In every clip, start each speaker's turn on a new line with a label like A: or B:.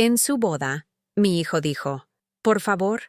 A: En su boda, mi hijo dijo, «Por favor,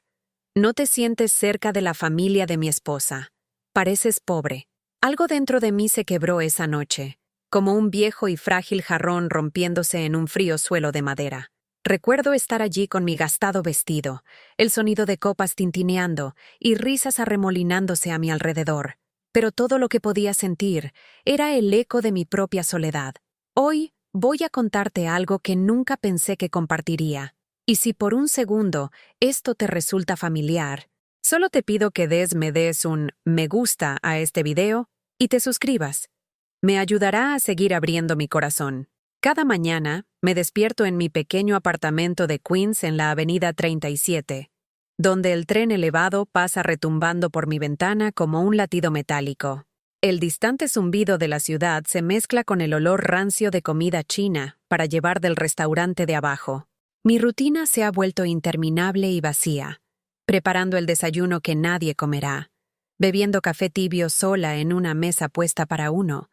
A: no te sientes cerca de la familia de mi esposa. Pareces pobre». Algo dentro de mí se quebró esa noche, como un viejo y frágil jarrón rompiéndose en un frío suelo de madera. Recuerdo estar allí con mi gastado vestido, el sonido de copas tintineando y risas arremolinándose a mi alrededor. Pero todo lo que podía sentir era el eco de mi propia soledad. Hoy voy a contarte algo que nunca pensé que compartiría. Y si por un segundo esto te resulta familiar, solo te pido que me des un me gusta a este video y te suscribas. Me ayudará a seguir abriendo mi corazón. Cada mañana me despierto en mi pequeño apartamento de Queens en la Avenida 37, donde el tren elevado pasa retumbando por mi ventana como un latido metálico. El distante zumbido de la ciudad se mezcla con el olor rancio de comida china para llevar del restaurante de abajo. Mi rutina se ha vuelto interminable y vacía, preparando el desayuno que nadie comerá, bebiendo café tibio sola en una mesa puesta para uno,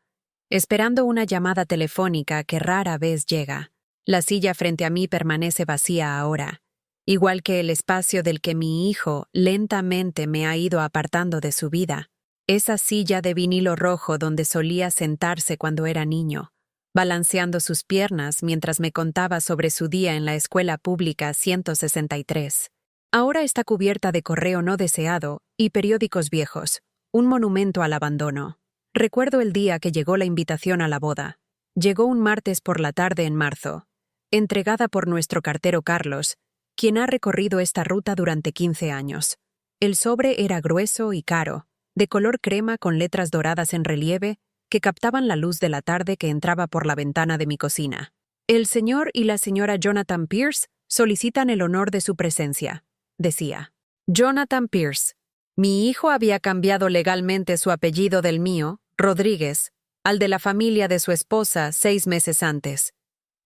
A: esperando una llamada telefónica que rara vez llega. La silla frente a mí permanece vacía ahora, igual que el espacio del que mi hijo lentamente me ha ido apartando de su vida. Esa silla de vinilo rojo donde solía sentarse cuando era niño, balanceando sus piernas mientras me contaba sobre su día en la escuela pública 163. Ahora está cubierta de correo no deseado y periódicos viejos, un monumento al abandono. Recuerdo el día que llegó la invitación a la boda. Llegó un martes por la tarde en marzo, entregada por nuestro cartero Carlos, quien ha recorrido esta ruta durante 15 años. El sobre era grueso y caro, de color crema con letras doradas en relieve que captaban la luz de la tarde que entraba por la ventana de mi cocina. El señor y la señora Jonathan Pierce solicitan el honor de su presencia, decía. Jonathan Pierce. Mi hijo había cambiado legalmente su apellido del mío, Rodríguez, al de la familia de su esposa 6 meses antes.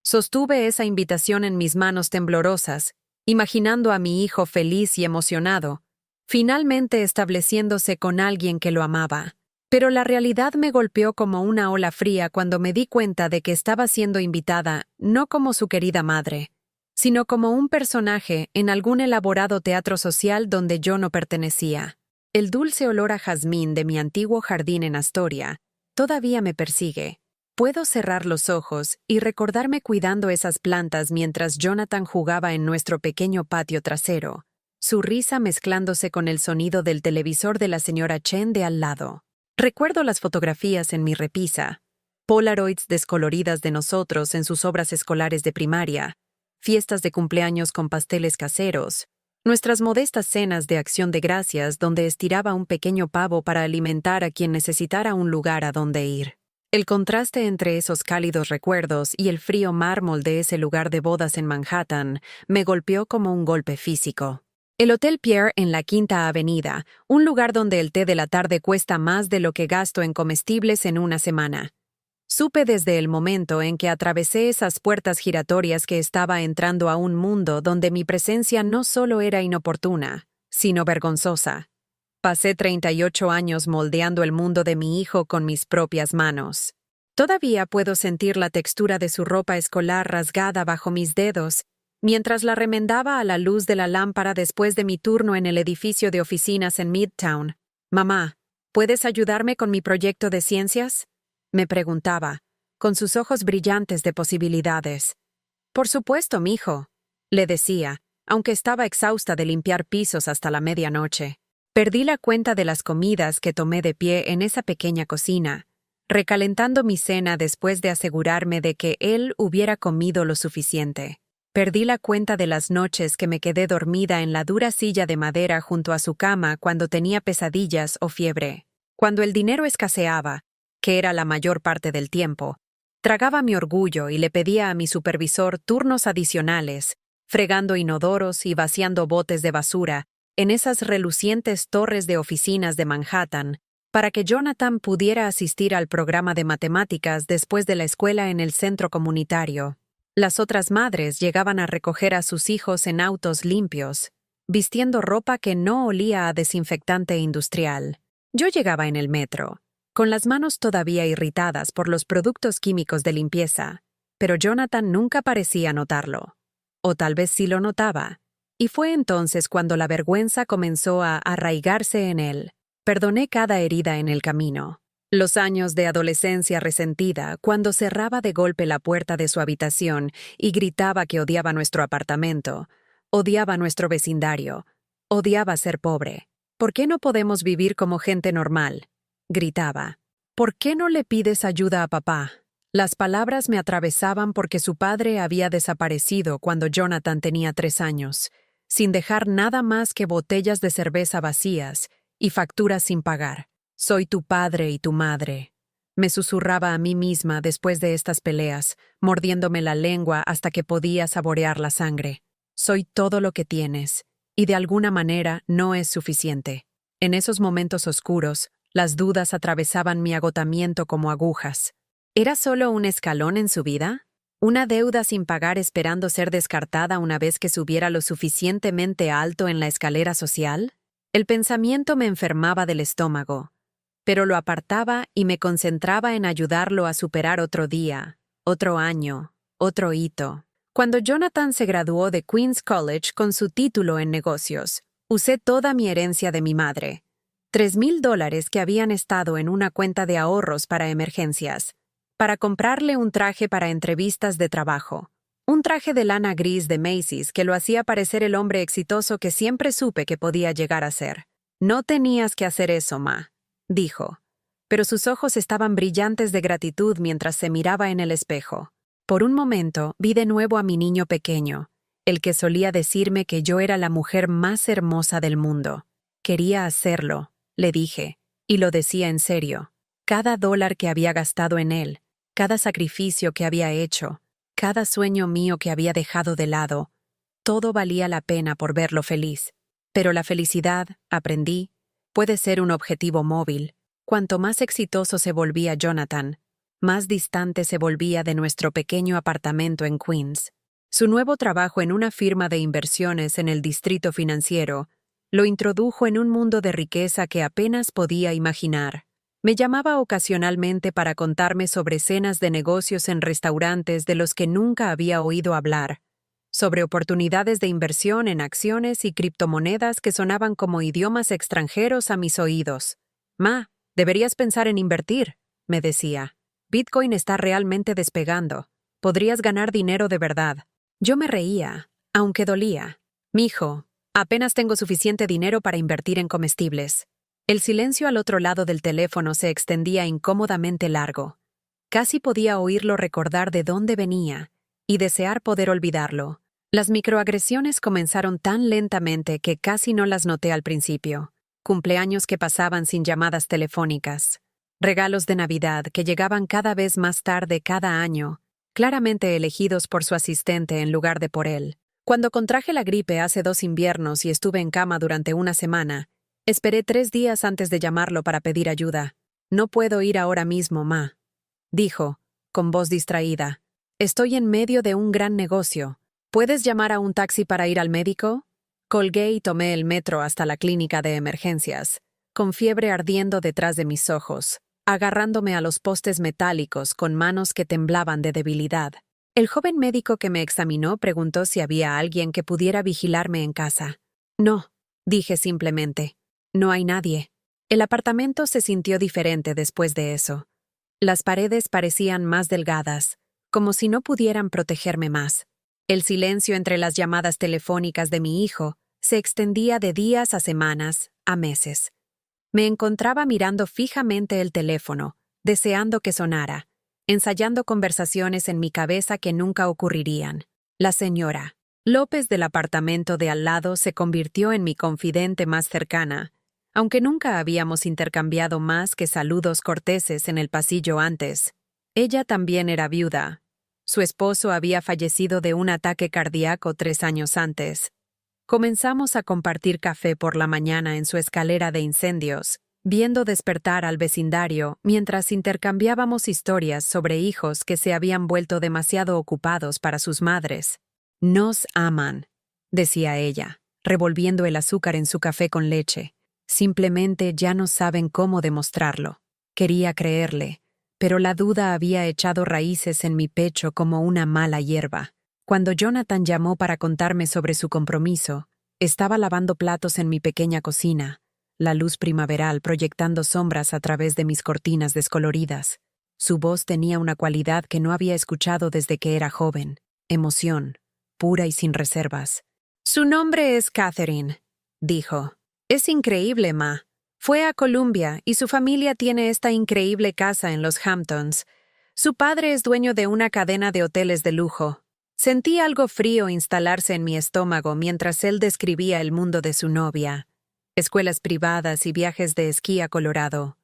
A: Sostuve esa invitación en mis manos temblorosas, imaginando a mi hijo feliz y emocionado, finalmente estableciéndose con alguien que lo amaba. Pero la realidad me golpeó como una ola fría cuando me di cuenta de que estaba siendo invitada no como su querida madre, sino como un personaje en algún elaborado teatro social donde yo no pertenecía. El dulce olor a jazmín de mi antiguo jardín en Astoria todavía me persigue. Puedo cerrar los ojos y recordarme cuidando esas plantas mientras Jonathan jugaba en nuestro pequeño patio trasero, su risa mezclándose con el sonido del televisor de la señora Chen de al lado. Recuerdo las fotografías en mi repisa, polaroids descoloridas de nosotros en sus obras escolares de primaria, fiestas de cumpleaños con pasteles caseros, nuestras modestas cenas de acción de gracias donde estiraba un pequeño pavo para alimentar a quien necesitara un lugar a donde ir. El contraste entre esos cálidos recuerdos y el frío mármol de ese lugar de bodas en Manhattan me golpeó como un golpe físico. El Hotel Pierre en la Quinta Avenida, un lugar donde el té de la tarde cuesta más de lo que gasto en comestibles en una semana. Supe desde el momento en que atravesé esas puertas giratorias que estaba entrando a un mundo donde mi presencia no solo era inoportuna, sino vergonzosa. Pasé 38 años moldeando el mundo de mi hijo con mis propias manos. Todavía puedo sentir la textura de su ropa escolar rasgada bajo mis dedos, mientras la remendaba a la luz de la lámpara después de mi turno en el edificio de oficinas en Midtown. «Mamá, ¿puedes ayudarme con mi proyecto de ciencias?», me preguntaba, con sus ojos brillantes de posibilidades. «Por supuesto, mijo», le decía, aunque estaba exhausta de limpiar pisos hasta la medianoche. Perdí la cuenta de las comidas que tomé de pie en esa pequeña cocina, recalentando mi cena después de asegurarme de que él hubiera comido lo suficiente. Perdí la cuenta de las noches que me quedé dormida en la dura silla de madera junto a su cama cuando tenía pesadillas o fiebre. Cuando el dinero escaseaba, que era la mayor parte del tiempo, tragaba mi orgullo y le pedía a mi supervisor turnos adicionales, fregando inodoros y vaciando botes de basura en esas relucientes torres de oficinas de Manhattan, para que Jonathan pudiera asistir al programa de matemáticas después de la escuela en el centro comunitario. Las otras madres llegaban a recoger a sus hijos en autos limpios, vistiendo ropa que no olía a desinfectante industrial. Yo llegaba en el metro, con las manos todavía irritadas por los productos químicos de limpieza, pero Jonathan nunca parecía notarlo. o tal vez sí lo notaba. Y fue entonces cuando la vergüenza comenzó a arraigarse en él. Perdoné cada herida en el camino. Los años de adolescencia resentida, cuando cerraba de golpe la puerta de su habitación y gritaba que odiaba nuestro apartamento, odiaba nuestro vecindario, odiaba ser pobre. ¿Por qué no podemos vivir como gente normal? Gritaba. ¿Por qué no le pides ayuda a papá? Las palabras me atravesaban porque su padre había desaparecido cuando Jonathan tenía 3 años, sin dejar nada más que botellas de cerveza vacías y facturas sin pagar. Soy tu padre y tu madre. Me susurraba a mí misma después de estas peleas, mordiéndome la lengua hasta que podía saborear la sangre. Soy todo lo que tienes, y de alguna manera no es suficiente. En esos momentos oscuros, las dudas atravesaban mi agotamiento como agujas. ¿Era solo un escalón en su vida? ¿Una deuda sin pagar esperando ser descartada una vez que subiera lo suficientemente alto en la escalera social? El pensamiento me enfermaba del estómago, pero lo apartaba y me concentraba en ayudarlo a superar otro día, otro año, otro hito. Cuando Jonathan se graduó de Queens College con su título en negocios, usé toda mi herencia de mi madre, $3,000 que habían estado en una cuenta de ahorros para emergencias, para comprarle un traje para entrevistas de trabajo. Un traje de lana gris de Macy's que lo hacía parecer el hombre exitoso que siempre supe que podía llegar a ser. No tenías que hacer eso, Ma, dijo. Pero sus ojos estaban brillantes de gratitud mientras se miraba en el espejo. Por un momento vi de nuevo a mi niño pequeño, el que solía decirme que yo era la mujer más hermosa del mundo. Quería hacerlo, le dije, y lo decía en serio. Cada dólar que había gastado en él, cada sacrificio que había hecho, cada sueño mío que había dejado de lado, todo valía la pena por verlo feliz. Pero la felicidad, aprendí, puede ser un objetivo móvil. Cuanto más exitoso se volvía Jonathan, más distante se volvía de nuestro pequeño apartamento en Queens. Su nuevo trabajo en una firma de inversiones en el distrito financiero lo introdujo en un mundo de riqueza que apenas podía imaginar. Me llamaba ocasionalmente para contarme sobre cenas de negocios en restaurantes de los que nunca había oído hablar, sobre oportunidades de inversión en acciones y criptomonedas que sonaban como idiomas extranjeros a mis oídos. Ma, deberías pensar en invertir, me decía. Bitcoin está realmente despegando. Podrías ganar dinero de verdad. Yo me reía, aunque dolía. Mijo, apenas tengo suficiente dinero para invertir en comestibles. El silencio al otro lado del teléfono se extendía incómodamente largo. Casi podía oírlo recordar de dónde venía y desear poder olvidarlo. Las microagresiones comenzaron tan lentamente que casi no las noté al principio. Cumpleaños que pasaban sin llamadas telefónicas. Regalos de Navidad que llegaban cada vez más tarde cada año, claramente elegidos por su asistente en lugar de por él. Cuando contraje la gripe hace 2 inviernos y estuve en cama durante una semana, esperé 3 días antes de llamarlo para pedir ayuda. No puedo ir ahora mismo, Ma, dijo, con voz distraída. Estoy en medio de un gran negocio. ¿Puedes llamar a un taxi para ir al médico? Colgué y tomé el metro hasta la clínica de emergencias, con fiebre ardiendo detrás de mis ojos, agarrándome a los postes metálicos con manos que temblaban de debilidad. El joven médico que me examinó preguntó si había alguien que pudiera vigilarme en casa. No, dije simplemente. No hay nadie. El apartamento se sintió diferente después de eso. Las paredes parecían más delgadas, como si no pudieran protegerme más. El silencio entre las llamadas telefónicas de mi hijo se extendía de días a semanas, a meses. Me encontraba mirando fijamente el teléfono, deseando que sonara, ensayando conversaciones en mi cabeza que nunca ocurrirían. La señora López del apartamento de al lado se convirtió en mi confidente más cercana, aunque nunca habíamos intercambiado más que saludos corteses en el pasillo antes. Ella también era viuda. Su esposo había fallecido de un ataque cardíaco 3 años antes. Comenzamos a compartir café por la mañana en su escalera de incendios, viendo despertar al vecindario mientras intercambiábamos historias sobre hijos que se habían vuelto demasiado ocupados para sus madres. Nos aman, decía ella, revolviendo el azúcar en su café con leche. Simplemente ya no saben cómo demostrarlo. Quería creerle, pero la duda había echado raíces en mi pecho como una mala hierba. Cuando Jonathan llamó para contarme sobre su compromiso, estaba lavando platos en mi pequeña cocina, la luz primaveral proyectando sombras a través de mis cortinas descoloridas. Su voz tenía una cualidad que no había escuchado desde que era joven: emoción, pura y sin reservas. «Su nombre es Catherine», dijo. «Es increíble, Ma. Fue a Columbia y su familia tiene esta increíble casa en los Hamptons. Su padre es dueño de una cadena de hoteles de lujo». Sentí algo frío instalarse en mi estómago mientras él describía el mundo de su novia. Escuelas privadas y viajes de esquí a Colorado.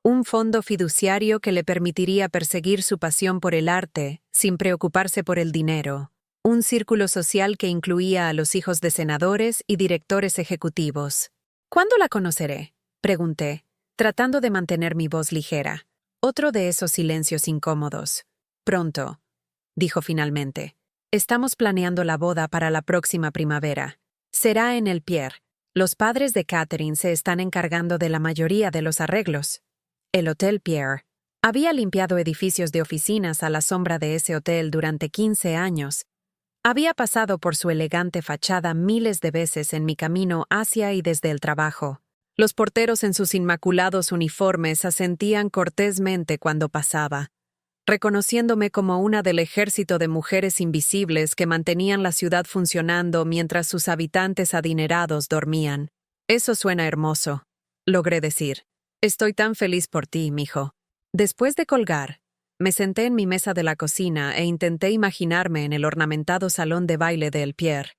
A: Un fondo fiduciario que le permitiría perseguir su pasión por el arte sin preocuparse por el dinero. Un círculo social que incluía a los hijos de senadores y directores ejecutivos. «¿Cuándo la conoceré?», pregunté, tratando de mantener mi voz ligera. Otro de esos silencios incómodos. «Pronto», dijo finalmente. «Estamos planeando la boda para la próxima primavera. Será en el Pierre. Los padres de Catherine se están encargando de la mayoría de los arreglos». El Hotel Pierre. Había limpiado edificios de oficinas a la sombra de ese hotel durante 15 años. Había pasado por su elegante fachada miles de veces en mi camino hacia y desde el trabajo. Los porteros en sus inmaculados uniformes asentían cortésmente cuando pasaba, reconociéndome como una del ejército de mujeres invisibles que mantenían la ciudad funcionando mientras sus habitantes adinerados dormían. «Eso suena hermoso», logré decir. «Estoy tan feliz por ti, mijo». Después de colgar, me senté en mi mesa de la cocina e intenté imaginarme en el ornamentado salón de baile de El Pierre,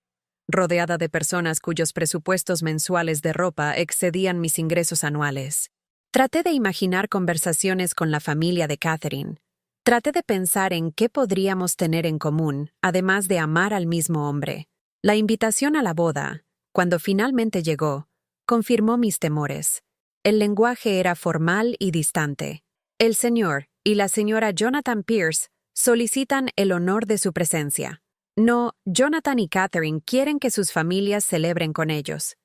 A: rodeada de personas cuyos presupuestos mensuales de ropa excedían mis ingresos anuales. Traté de imaginar conversaciones con la familia de Catherine. Traté de pensar en qué podríamos tener en común, además de amar al mismo hombre. La invitación a la boda, cuando finalmente llegó, confirmó mis temores. El lenguaje era formal y distante. «El señor y la señora Jonathan Pierce solicitan el honor de su presencia. No, Jonathan y Catherine quieren que sus familias celebren con ellos.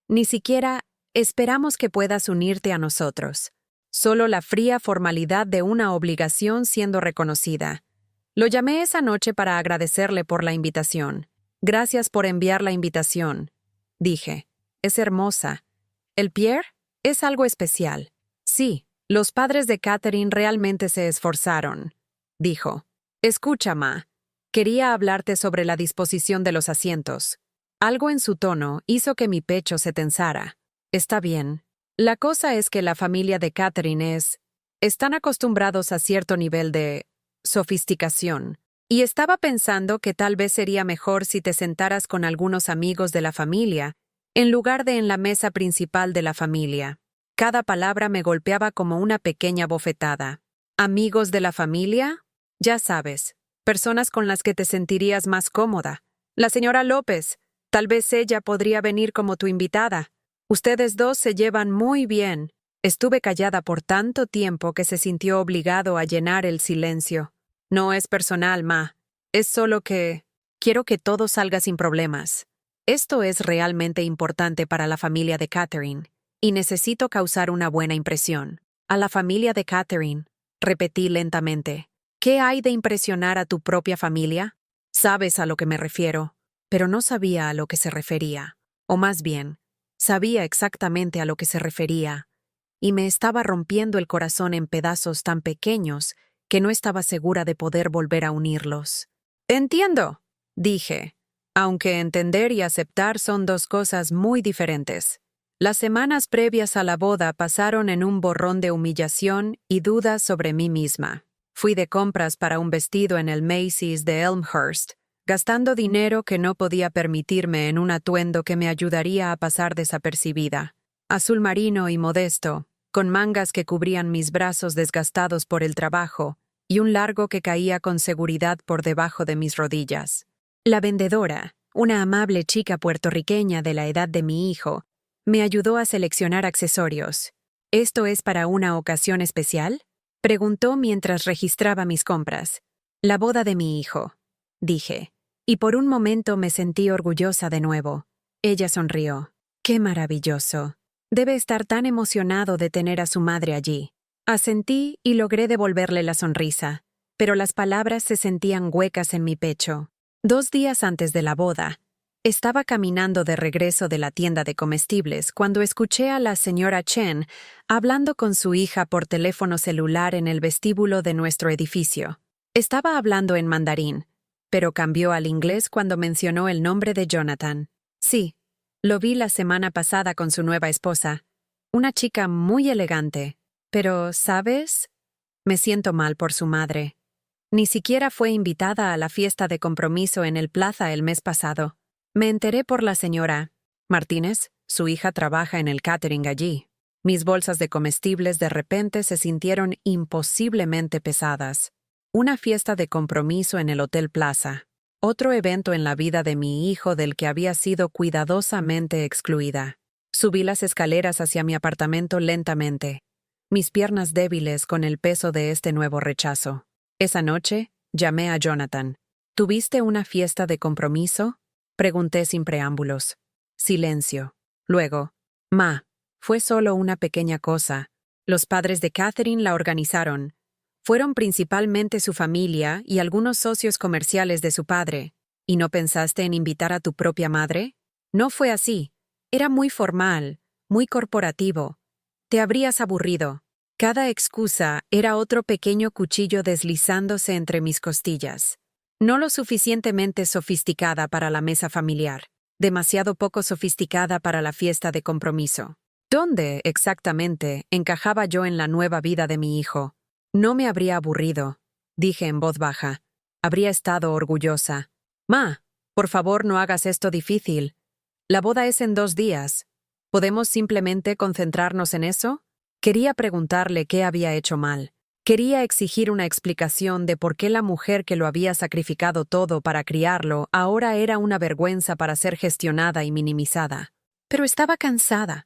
A: Ni siquiera esperamos que puedas unirte a nosotros. Solo la fría formalidad de una obligación siendo reconocida. Lo llamé esa noche para agradecerle por la invitación. Gracias por enviar la invitación», dije. «Es hermosa. ¿El Pierre? Es algo especial». «Sí, los padres de Catherine realmente se esforzaron», dijo. «Escucha, Ma. Quería hablarte sobre la disposición de los asientos». Algo en su tono hizo que mi pecho se tensara. «Está bien. La cosa es que la familia de Catherine están acostumbrados a cierto nivel de sofisticación, y estaba pensando que tal vez sería mejor si te sentaras con algunos amigos de la familia, en lugar de en la mesa principal de la familia». Cada palabra me golpeaba como una pequeña bofetada. «¿Amigos de la familia? Ya sabes, personas con las que te sentirías más cómoda. La señora López, tal vez ella podría venir como tu invitada. Ustedes dos se llevan muy bien». Estuve callada por tanto tiempo que se sintió obligado a llenar el silencio. «No es personal, Ma. Es solo que quiero que todo salga sin problemas. Esto es realmente importante para la familia de Catherine, y necesito causar una buena impresión». «A la familia de Catherine», repetí lentamente. «¿Qué hay de impresionar a tu propia familia?» «Sabes a lo que me refiero», pero no sabía a lo que se refería. O más bien, sabía exactamente a lo que se refería, y me estaba rompiendo el corazón en pedazos tan pequeños que no estaba segura de poder volver a unirlos. «Entiendo», dije, aunque entender y aceptar son dos cosas muy diferentes. Las semanas previas a la boda pasaron en un borrón de humillación y dudas sobre mí misma. Fui de compras para un vestido en el Macy's de Elmhurst, gastando dinero que no podía permitirme en un atuendo que me ayudaría a pasar desapercibida. Azul marino y modesto, con mangas que cubrían mis brazos desgastados por el trabajo y un largo que caía con seguridad por debajo de mis rodillas. La vendedora, una amable chica puertorriqueña de la edad de mi hijo, me ayudó a seleccionar accesorios. «¿Esto es para una ocasión especial?», preguntó mientras registraba mis compras. «La boda de mi hijo», dije, y por un momento me sentí orgullosa de nuevo. Ella sonrió. «Qué maravilloso. Debe estar tan emocionado de tener a su madre allí». Asentí y logré devolverle la sonrisa, pero las palabras se sentían huecas en mi pecho. 2 días antes de la boda, estaba caminando de regreso de la tienda de comestibles cuando escuché a la señora Chen hablando con su hija por teléfono celular en el vestíbulo de nuestro edificio. Estaba hablando en mandarín, pero cambió al inglés cuando mencionó el nombre de Jonathan. Sí, lo vi la semana pasada con su nueva esposa, una chica muy elegante. Pero, ¿sabes? Me siento mal por su madre. Ni siquiera fue invitada a la fiesta de compromiso en el Plaza el mes pasado. Me enteré por la señora Martínez, su hija trabaja en el catering allí. Mis bolsas de comestibles de repente se sintieron imposiblemente pesadas. Una fiesta de compromiso en el Hotel Plaza. Otro evento en la vida de mi hijo del que había sido cuidadosamente excluida. Subí las escaleras hacia mi apartamento lentamente, mis piernas débiles con el peso de este nuevo rechazo. Esa noche, llamé a Jonathan. ¿Tuviste una fiesta de compromiso? Pregunté sin preámbulos. Silencio. Luego, Ma, fue solo una pequeña cosa. Los padres de Catherine la organizaron. Fueron principalmente su familia y algunos socios comerciales de su padre. ¿Y no pensaste en invitar a tu propia madre? No fue así. Era muy formal, muy corporativo. Te habrías aburrido. Cada excusa era otro pequeño cuchillo deslizándose entre mis costillas. No lo suficientemente sofisticada para la mesa familiar, demasiado poco sofisticada para la fiesta de compromiso. ¿Dónde, exactamente, encajaba yo en la nueva vida de mi hijo? No me habría aburrido, dije en voz baja. Habría estado orgullosa. Ma, por favor no hagas esto difícil. La boda es en 2 días. ¿Podemos simplemente concentrarnos en eso? Quería preguntarle qué había hecho mal. Quería exigir una explicación de por qué la mujer que lo había sacrificado todo para criarlo ahora era una vergüenza para ser gestionada y minimizada. Pero estaba cansada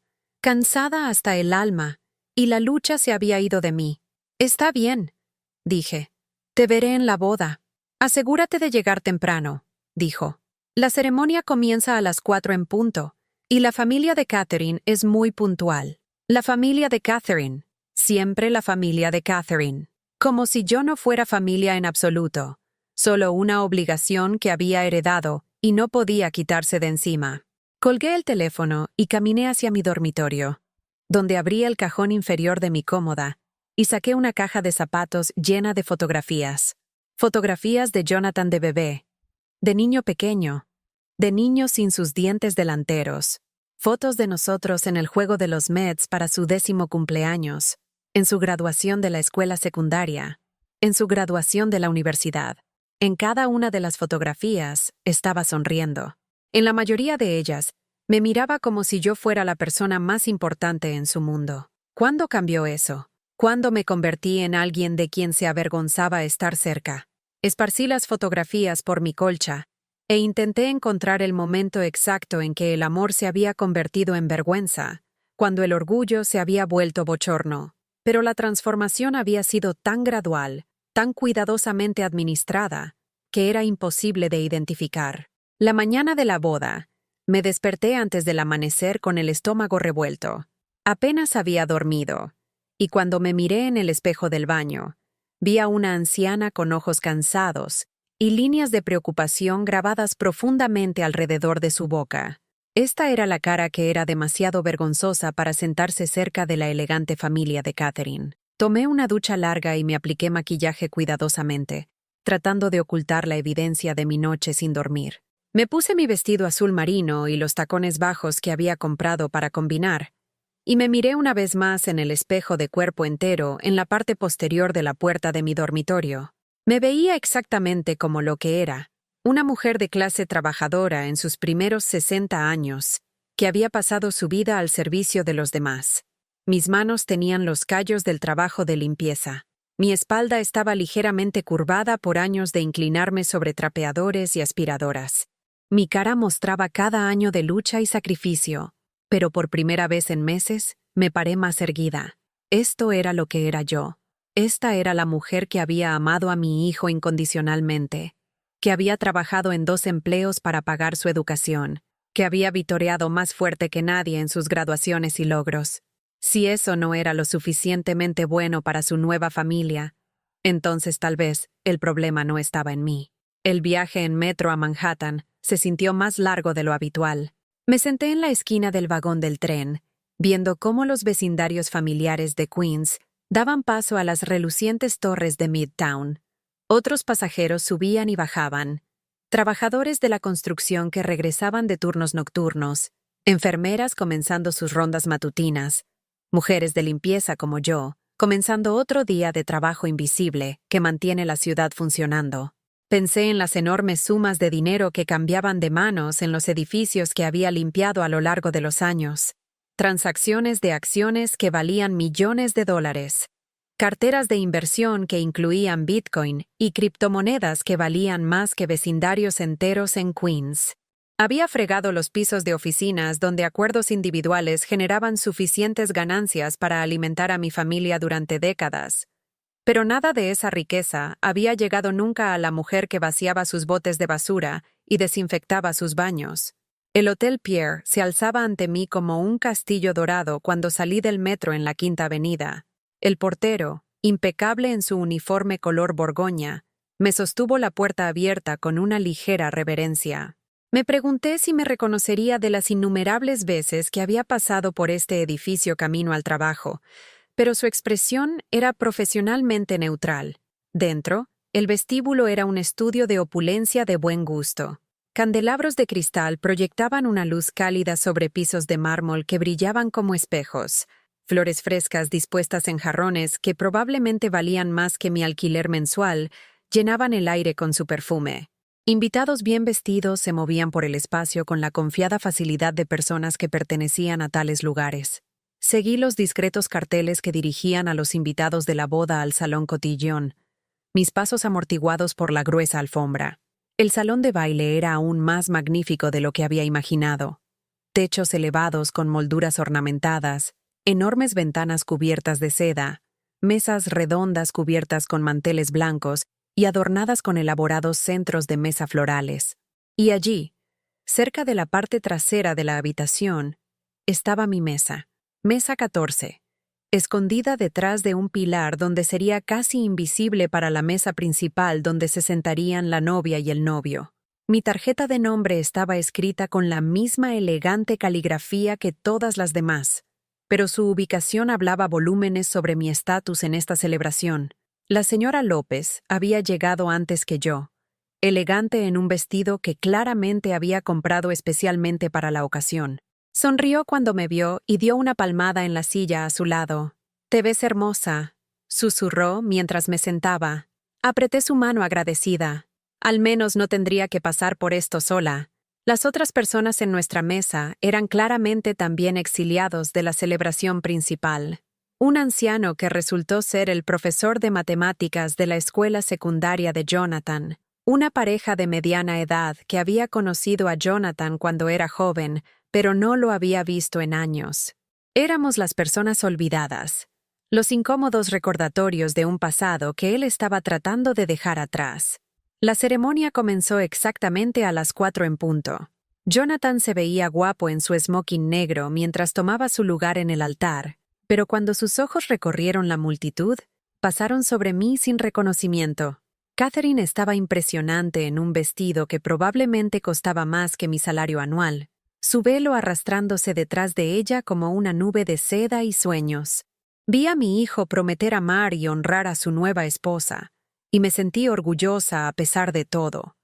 A: hasta el alma, y la lucha se había ido de mí. Está bien, dije. Te veré en la boda. Asegúrate de llegar temprano, dijo. La ceremonia comienza a las 4 en punto, y la familia de Catherine es muy puntual. La familia de Catherine. Siempre la familia de Catherine. Como si yo no fuera familia en absoluto. Solo una obligación que había heredado y no podía quitarse de encima. Colgué el teléfono y caminé hacia mi dormitorio, donde abrí el cajón inferior de mi cómoda y saqué una caja de zapatos llena de fotografías. Fotografías de Jonathan de bebé, de niño pequeño, de niño sin sus dientes delanteros. Fotos de nosotros en el juego de los Mets para su 10º cumpleaños, en su graduación de la escuela secundaria, en su graduación de la universidad. En cada una de las fotografías estaba sonriendo. En la mayoría de ellas, me miraba como si yo fuera la persona más importante en su mundo. ¿Cuándo cambió eso? ¿Cuándo me convertí en alguien de quien se avergonzaba estar cerca? Esparcí las fotografías por mi colcha e intenté encontrar el momento exacto en que el amor se había convertido en vergüenza, cuando el orgullo se había vuelto bochorno. Pero la transformación había sido tan gradual, tan cuidadosamente administrada, que era imposible de identificar. La mañana de la boda, me desperté antes del amanecer con el estómago revuelto. Apenas había dormido, y cuando me miré en el espejo del baño, vi a una anciana con ojos cansados y líneas de preocupación grabadas profundamente alrededor de su boca. Esta era la cara que era demasiado vergonzosa para sentarse cerca de la elegante familia de Catherine. Tomé una ducha larga y me apliqué maquillaje cuidadosamente, tratando de ocultar la evidencia de mi noche sin dormir. Me puse mi vestido azul marino y los tacones bajos que había comprado para combinar, y me miré una vez más en el espejo de cuerpo entero en la parte posterior de la puerta de mi dormitorio. Me veía exactamente como lo que era, una mujer de clase trabajadora en sus primeros 60 años, que había pasado su vida al servicio de los demás. Mis manos tenían los callos del trabajo de limpieza. Mi espalda estaba ligeramente curvada por años de inclinarme sobre trapeadores y aspiradoras. Mi cara mostraba cada año de lucha y sacrificio, pero por primera vez en meses me paré más erguida. Esto era lo que era yo. Esta era la mujer que había amado a mi hijo incondicionalmente, que había trabajado en 2 empleos para pagar su educación, que había vitoreado más fuerte que nadie en sus graduaciones y logros. Si eso no era lo suficientemente bueno para su nueva familia, entonces tal vez el problema no estaba en mí. El viaje en metro a Manhattan se sintió más largo de lo habitual. Me senté en la esquina del vagón del tren, viendo cómo los vecindarios familiares de Queens daban paso a las relucientes torres de Midtown. Otros pasajeros subían y bajaban. Trabajadores de la construcción que regresaban de turnos nocturnos, enfermeras comenzando sus rondas matutinas, mujeres de limpieza como yo, comenzando otro día de trabajo invisible que mantiene la ciudad funcionando. Pensé en las enormes sumas de dinero que cambiaban de manos en los edificios que había limpiado a lo largo de los años. Transacciones de acciones que valían millones de dólares. Carteras de inversión que incluían Bitcoin y criptomonedas que valían más que vecindarios enteros en Queens. Había fregado los pisos de oficinas donde acuerdos individuales generaban suficientes ganancias para alimentar a mi familia durante décadas. Pero nada de esa riqueza había llegado nunca a la mujer que vaciaba sus botes de basura y desinfectaba sus baños. El Hotel Pierre se alzaba ante mí como un castillo dorado cuando salí del metro en la Quinta Avenida. El portero, impecable en su uniforme color borgoña, me sostuvo la puerta abierta con una ligera reverencia. Me pregunté si me reconocería de las innumerables veces que había pasado por este edificio camino al trabajo, pero su expresión era profesionalmente neutral. Dentro, el vestíbulo era un estudio de opulencia de buen gusto. Candelabros de cristal proyectaban una luz cálida sobre pisos de mármol que brillaban como espejos. Flores frescas dispuestas en jarrones que probablemente valían más que mi alquiler mensual, llenaban el aire con su perfume. Invitados bien vestidos se movían por el espacio con la confiada facilidad de personas que pertenecían a tales lugares. Seguí los discretos carteles que dirigían a los invitados de la boda al salón cotillón, mis pasos amortiguados por la gruesa alfombra. El salón de baile era aún más magnífico de lo que había imaginado. Techos elevados con molduras ornamentadas, enormes ventanas cubiertas de seda, mesas redondas cubiertas con manteles blancos y adornadas con elaborados centros de mesa florales. Y allí, cerca de la parte trasera de la habitación, estaba mi mesa. Mesa 14, escondida detrás de un pilar donde sería casi invisible para la mesa principal donde se sentarían la novia y el novio. Mi tarjeta de nombre estaba escrita con la misma elegante caligrafía que todas las demás, pero su ubicación hablaba volúmenes sobre mi estatus en esta celebración. La señora López había llegado antes que yo, elegante en un vestido que claramente había comprado especialmente para la ocasión. Sonrió cuando me vio y dio una palmada en la silla a su lado. «Te ves hermosa», susurró mientras me sentaba. Apreté su mano agradecida. Al menos no tendría que pasar por esto sola. Las otras personas en nuestra mesa eran claramente también exiliados de la celebración principal. Un anciano que resultó ser el profesor de matemáticas de la escuela secundaria de Jonathan. Una pareja de mediana edad que había conocido a Jonathan cuando era joven, pero no lo había visto en años. Éramos las personas olvidadas, los incómodos recordatorios de un pasado que él estaba tratando de dejar atrás. La ceremonia comenzó exactamente a las 4 en punto. Jonathan se veía guapo en su smoking negro mientras tomaba su lugar en el altar, pero cuando sus ojos recorrieron la multitud, pasaron sobre mí sin reconocimiento. Catherine estaba impresionante en un vestido que probablemente costaba más que mi salario anual, su velo arrastrándose detrás de ella como una nube de seda y sueños. Vi a mi hijo prometer amar y honrar a su nueva esposa, y me sentí orgullosa a pesar de todo.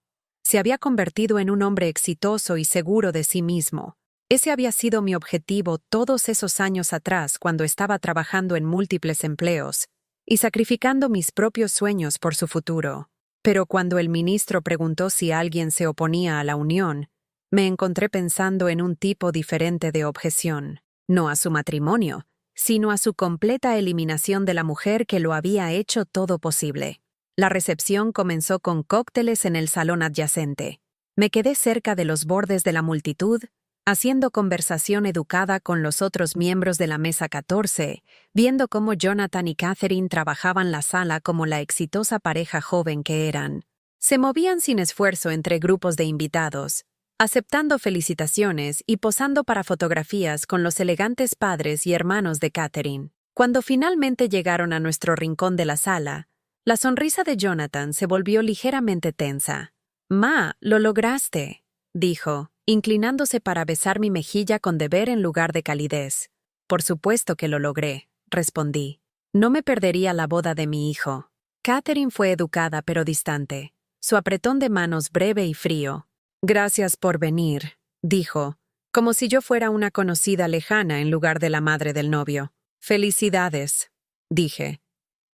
A: Se había convertido en un hombre exitoso y seguro de sí mismo. Ese había sido mi objetivo todos esos años atrás cuando estaba trabajando en múltiples empleos y sacrificando mis propios sueños por su futuro. Pero cuando el ministro preguntó si alguien se oponía a la unión, me encontré pensando en un tipo diferente de objeción, no a su matrimonio, sino a su completa eliminación de la mujer que lo había hecho todo posible. La recepción comenzó con cócteles en el salón adyacente. Me quedé cerca de los bordes de la multitud, haciendo conversación educada con los otros miembros de la mesa 14, viendo cómo Jonathan y Catherine trabajaban la sala como la exitosa pareja joven que eran. Se movían sin esfuerzo entre grupos de invitados, aceptando felicitaciones y posando para fotografías con los elegantes padres y hermanos de Catherine. Cuando finalmente llegaron a nuestro rincón de la sala, la sonrisa de Jonathan se volvió ligeramente tensa. Ma, lo lograste, dijo, inclinándose para besar mi mejilla con deber en lugar de calidez. Por supuesto que lo logré, respondí. No me perdería la boda de mi hijo. Catherine fue educada pero distante, su apretón de manos breve y frío. Gracias por venir, dijo, como si yo fuera una conocida lejana en lugar de la madre del novio. Felicidades, dije.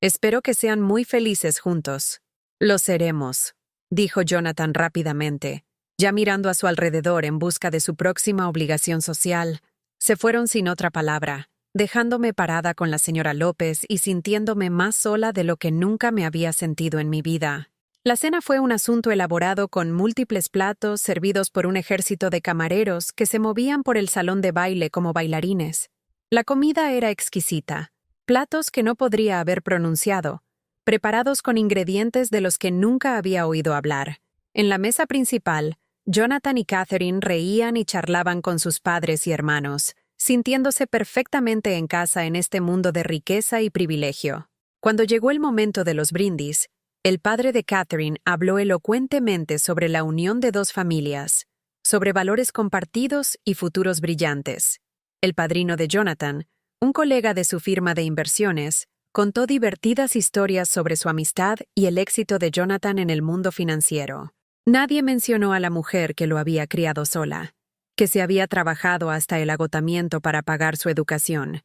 A: Espero que sean muy felices juntos. Lo seremos, dijo Jonathan rápidamente, ya mirando a su alrededor en busca de su próxima obligación social. Se fueron sin otra palabra, dejándome parada con la señora López y sintiéndome más sola de lo que nunca me había sentido en mi vida. La cena fue un asunto elaborado con múltiples platos servidos por un ejército de camareros que se movían por el salón de baile como bailarines. La comida era exquisita, platos que no podría haber pronunciado, preparados con ingredientes de los que nunca había oído hablar. En la mesa principal, Jonathan y Catherine reían y charlaban con sus padres y hermanos, sintiéndose perfectamente en casa en este mundo de riqueza y privilegio. Cuando llegó el momento de los brindis, el padre de Catherine habló elocuentemente sobre la unión de dos familias, sobre valores compartidos y futuros brillantes. El padrino de Jonathan, un colega de su firma de inversiones, contó divertidas historias sobre su amistad y el éxito de Jonathan en el mundo financiero. Nadie mencionó a la mujer que lo había criado sola, que se había trabajado hasta el agotamiento para pagar su educación,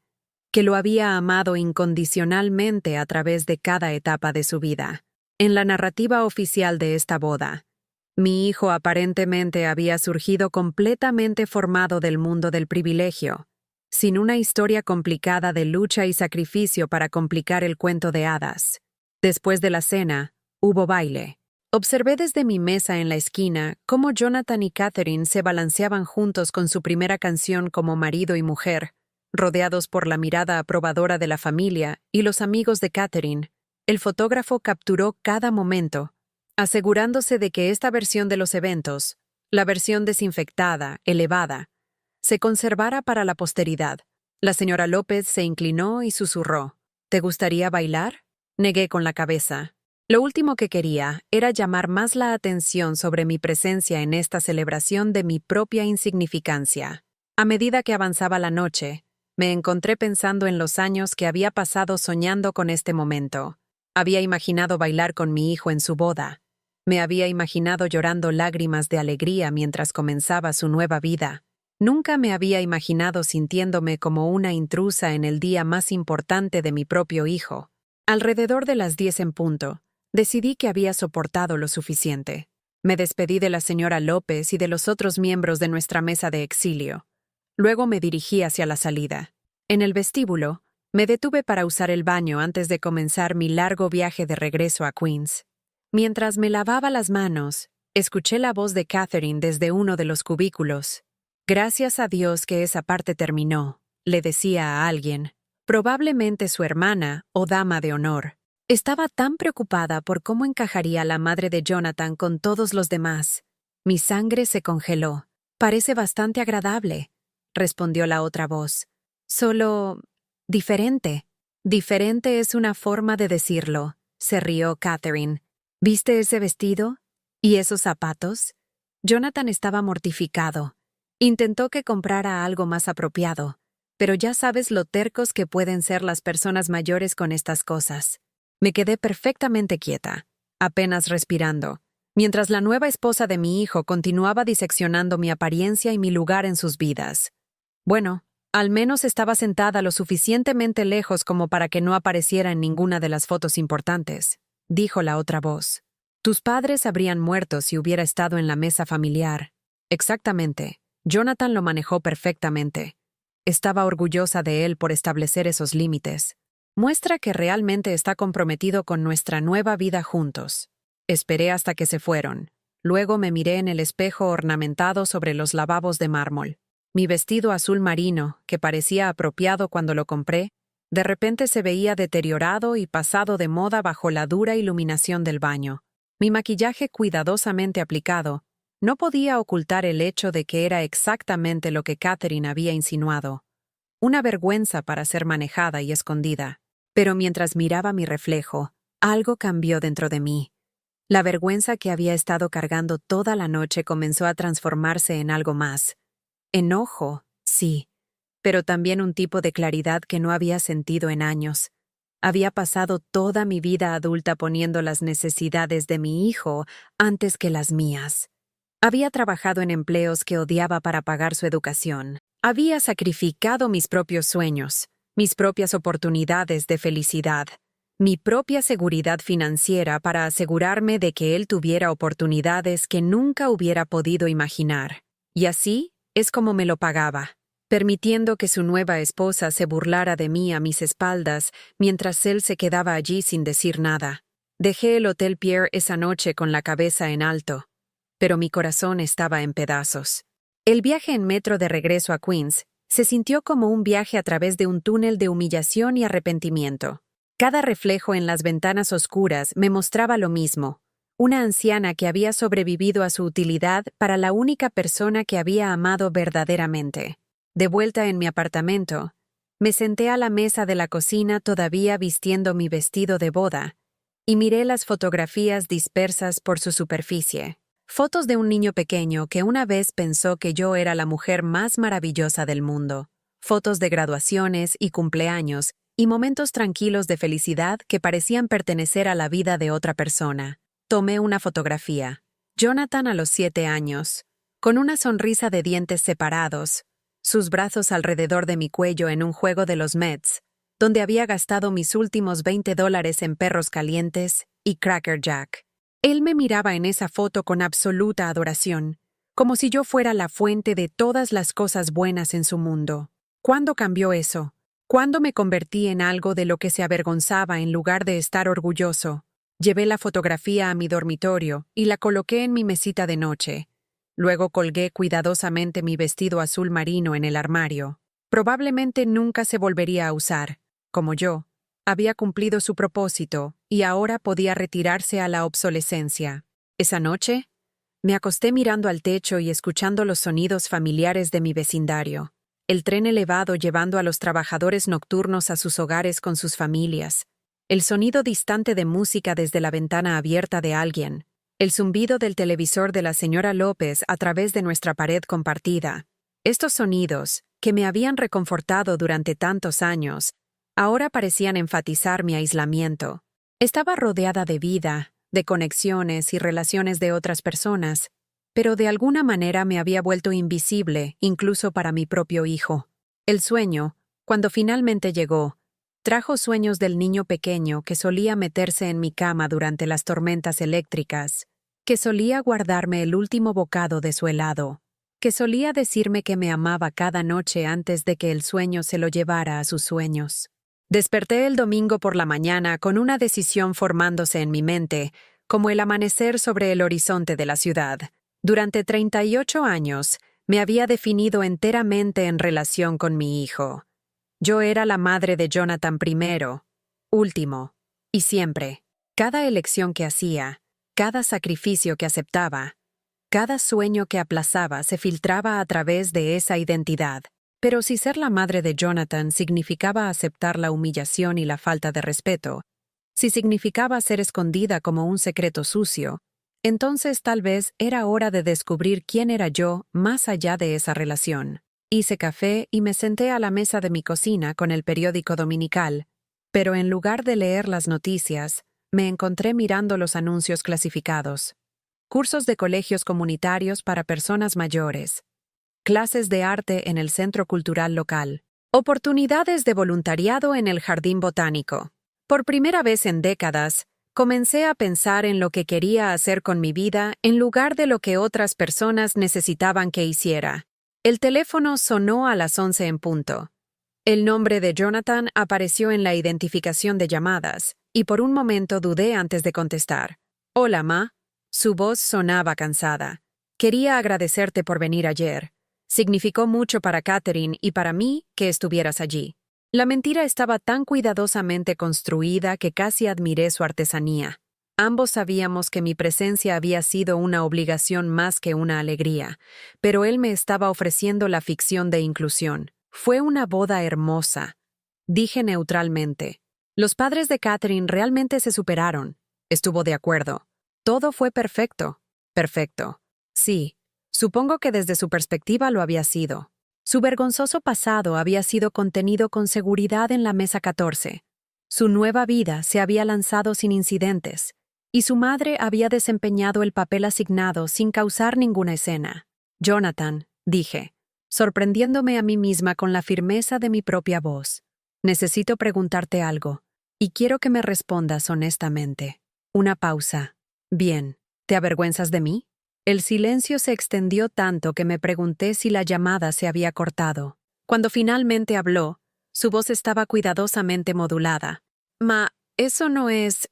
A: que lo había amado incondicionalmente a través de cada etapa de su vida. En la narrativa oficial de esta boda, mi hijo aparentemente había surgido completamente formado del mundo del privilegio, sin una historia complicada de lucha y sacrificio para complicar el cuento de hadas. Después de la cena, hubo baile. Observé desde mi mesa en la esquina cómo Jonathan y Catherine se balanceaban juntos con su primera canción como marido y mujer, rodeados por la mirada aprobadora de la familia y los amigos de Catherine. El fotógrafo capturó cada momento, asegurándose de que esta versión de los eventos, la versión desinfectada, elevada, se conservara para la posteridad. La señora López se inclinó y susurró. ¿Te gustaría bailar? Negué con la cabeza. Lo último que quería era llamar más la atención sobre mi presencia en esta celebración de mi propia insignificancia. A medida que avanzaba la noche, me encontré pensando en los años que había pasado soñando con este momento. Había imaginado bailar con mi hijo en su boda. Me había imaginado llorando lágrimas de alegría mientras comenzaba su nueva vida. Nunca me había imaginado sintiéndome como una intrusa en el día más importante de mi propio hijo. Alrededor de las 10 en punto, decidí que había soportado lo suficiente. Me despedí de la señora López y de los otros miembros de nuestra mesa de exilio. Luego me dirigí hacia la salida. En el vestíbulo, me detuve para usar el baño antes de comenzar mi largo viaje de regreso a Queens. Mientras me lavaba las manos, escuché la voz de Catherine desde uno de los cubículos. Gracias a Dios que esa parte terminó, le decía a alguien, probablemente su hermana o dama de honor. Estaba tan preocupada por cómo encajaría la madre de Jonathan con todos los demás. Mi sangre se congeló. Parece bastante agradable, respondió la otra voz. Solo diferente. Diferente es una forma de decirlo, se rió Catherine. ¿Viste ese vestido? ¿Y esos zapatos? Jonathan estaba mortificado. Intentó que comprara algo más apropiado, pero ya sabes lo tercos que pueden ser las personas mayores con estas cosas. Me quedé perfectamente quieta, apenas respirando, mientras la nueva esposa de mi hijo continuaba diseccionando mi apariencia y mi lugar en sus vidas. Bueno, al menos estaba sentada lo suficientemente lejos como para que no apareciera en ninguna de las fotos importantes, dijo la otra voz. Tus padres habrían muerto si hubiera estado en la mesa familiar. Exactamente. Jonathan lo manejó perfectamente. Estaba orgullosa de él por establecer esos límites. Muestra que realmente está comprometido con nuestra nueva vida juntos. Esperé hasta que se fueron. Luego me miré en el espejo ornamentado sobre los lavabos de mármol. Mi vestido azul marino, que parecía apropiado cuando lo compré, de repente se veía deteriorado y pasado de moda bajo la dura iluminación del baño. Mi maquillaje cuidadosamente aplicado no podía ocultar el hecho de que era exactamente lo que Catherine había insinuado. Una vergüenza para ser manejada y escondida. Pero mientras miraba mi reflejo, algo cambió dentro de mí. La vergüenza que había estado cargando toda la noche comenzó a transformarse en algo más. Enojo, sí, pero también un tipo de claridad que no había sentido en años. Había pasado toda mi vida adulta poniendo las necesidades de mi hijo antes que las mías. Había trabajado en empleos que odiaba para pagar su educación. Había sacrificado mis propios sueños, mis propias oportunidades de felicidad, mi propia seguridad financiera para asegurarme de que él tuviera oportunidades que nunca hubiera podido imaginar. Y así es como me lo pagaba, permitiendo que su nueva esposa se burlara de mí a mis espaldas mientras él se quedaba allí sin decir nada. Dejé el Hotel Pierre esa noche con la cabeza en alto, pero mi corazón estaba en pedazos. El viaje en metro de regreso a Queens se sintió como un viaje a través de un túnel de humillación y arrepentimiento. Cada reflejo en las ventanas oscuras me mostraba lo mismo: una anciana que había sobrevivido a su utilidad para la única persona que había amado verdaderamente. De vuelta en mi apartamento, me senté a la mesa de la cocina todavía vistiendo mi vestido de boda y miré las fotografías dispersas por su superficie. Fotos de un niño pequeño que una vez pensó que yo era la mujer más maravillosa del mundo. Fotos de graduaciones y cumpleaños y momentos tranquilos de felicidad que parecían pertenecer a la vida de otra persona. Tomé una fotografía. Jonathan a los 7 años, con una sonrisa de dientes separados, sus brazos alrededor de mi cuello en un juego de los Mets, donde había gastado mis últimos $20 en perros calientes y Cracker Jack. Él me miraba en esa foto con absoluta adoración, como si yo fuera la fuente de todas las cosas buenas en su mundo. ¿Cuándo cambió eso? ¿Cuándo me convertí en algo de lo que se avergonzaba en lugar de estar orgulloso? Llevé la fotografía a mi dormitorio y la coloqué en mi mesita de noche. Luego colgué cuidadosamente mi vestido azul marino en el armario. Probablemente nunca se volvería a usar. Como yo, había cumplido su propósito y ahora podía retirarse a la obsolescencia. Esa noche, me acosté mirando al techo y escuchando los sonidos familiares de mi vecindario. El tren elevado llevando a los trabajadores nocturnos a sus hogares con sus familias. El sonido distante de música desde la ventana abierta de alguien. El zumbido del televisor de la señora López a través de nuestra pared compartida. Estos sonidos, que me habían reconfortado durante tantos años, ahora parecían enfatizar mi aislamiento. Estaba rodeada de vida, de conexiones y relaciones de otras personas, pero de alguna manera me había vuelto invisible, incluso para mi propio hijo. El sueño, cuando finalmente llegó, trajo sueños del niño pequeño que solía meterse en mi cama durante las tormentas eléctricas, que solía guardarme el último bocado de su helado, que solía decirme que me amaba cada noche antes de que el sueño se lo llevara a sus sueños. Desperté el domingo por la mañana con una decisión formándose en mi mente, como el amanecer sobre el horizonte de la ciudad. Durante 38 años, me había definido enteramente en relación con mi hijo. Yo era la madre de Jonathan primero, último, y siempre. Cada elección que hacía, cada sacrificio que aceptaba, cada sueño que aplazaba se filtraba a través de esa identidad. Pero si ser la madre de Jonathan significaba aceptar la humillación y la falta de respeto, si significaba ser escondida como un secreto sucio, entonces tal vez era hora de descubrir quién era yo más allá de esa relación. Hice café y me senté a la mesa de mi cocina con el periódico dominical, pero en lugar de leer las noticias, me encontré mirando los anuncios clasificados. Cursos de colegios comunitarios para personas mayores. Clases de arte en el centro cultural local. Oportunidades de voluntariado en el jardín botánico. Por primera vez en décadas, comencé a pensar en lo que quería hacer con mi vida en lugar de lo que otras personas necesitaban que hiciera. El teléfono sonó a las 11 en punto. El nombre de Jonathan apareció en la identificación de llamadas, y por un momento dudé antes de contestar. «Hola, Ma». Su voz sonaba cansada. «Quería agradecerte por venir ayer. Significó mucho para Catherine y para mí que estuvieras allí». La mentira estaba tan cuidadosamente construida que casi admiré su artesanía. Ambos sabíamos que mi presencia había sido una obligación más que una alegría, pero él me estaba ofreciendo la ficción de inclusión. Fue una boda hermosa. Dije neutralmente. Los padres de Catherine realmente se superaron. Estuvo de acuerdo. Todo fue perfecto. Perfecto. Sí, supongo que desde su perspectiva lo había sido. Su vergonzoso pasado había sido contenido con seguridad en la mesa 14. Su nueva vida se había lanzado sin incidentes, y su madre había desempeñado el papel asignado sin causar ninguna escena. Jonathan, dije, sorprendiéndome a mí misma con la firmeza de mi propia voz. Necesito preguntarte algo, y quiero que me respondas honestamente. Una pausa. Bien, ¿te avergüenzas de mí? El silencio se extendió tanto que me pregunté si la llamada se había cortado. Cuando finalmente habló, su voz estaba cuidadosamente modulada. Eso no es...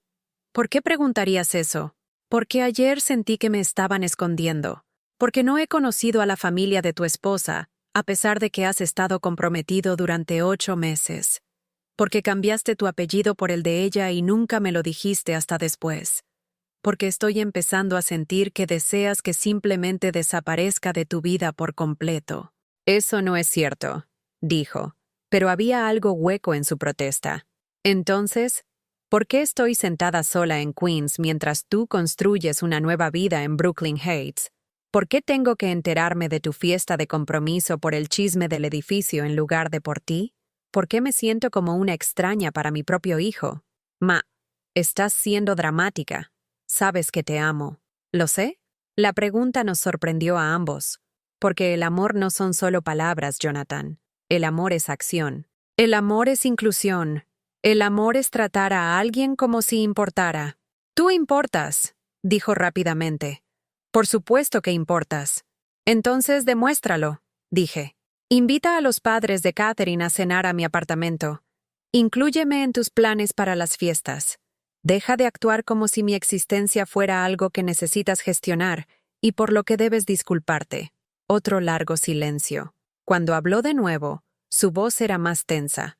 A: ¿Por qué preguntarías eso? Porque ayer sentí que me estaban escondiendo. Porque no he conocido a la familia de tu esposa, a pesar de que has estado comprometido durante 8 meses. Porque cambiaste tu apellido por el de ella y nunca me lo dijiste hasta después. Porque estoy empezando a sentir que deseas que simplemente desaparezca de tu vida por completo. Eso no es cierto, dijo, pero había algo hueco en su protesta. Entonces, ¿por qué estoy sentada sola en Queens mientras tú construyes una nueva vida en Brooklyn Heights? ¿Por qué tengo que enterarme de tu fiesta de compromiso por el chisme del edificio en lugar de por ti? ¿Por qué me siento como una extraña para mi propio hijo? Estás siendo dramática. Sabes que te amo. ¿Lo sé? La pregunta nos sorprendió a ambos. Porque el amor no son solo palabras, Jonathan. El amor es acción. El amor es inclusión. El amor es tratar a alguien como si importara. Tú importas, dijo rápidamente. Por supuesto que importas. Entonces demuéstralo, dije. Invita a los padres de Catherine a cenar a mi apartamento. Inclúyeme en tus planes para las fiestas. Deja de actuar como si mi existencia fuera algo que necesitas gestionar y por lo que debes disculparte. Otro largo silencio. Cuando habló de nuevo, su voz era más tensa.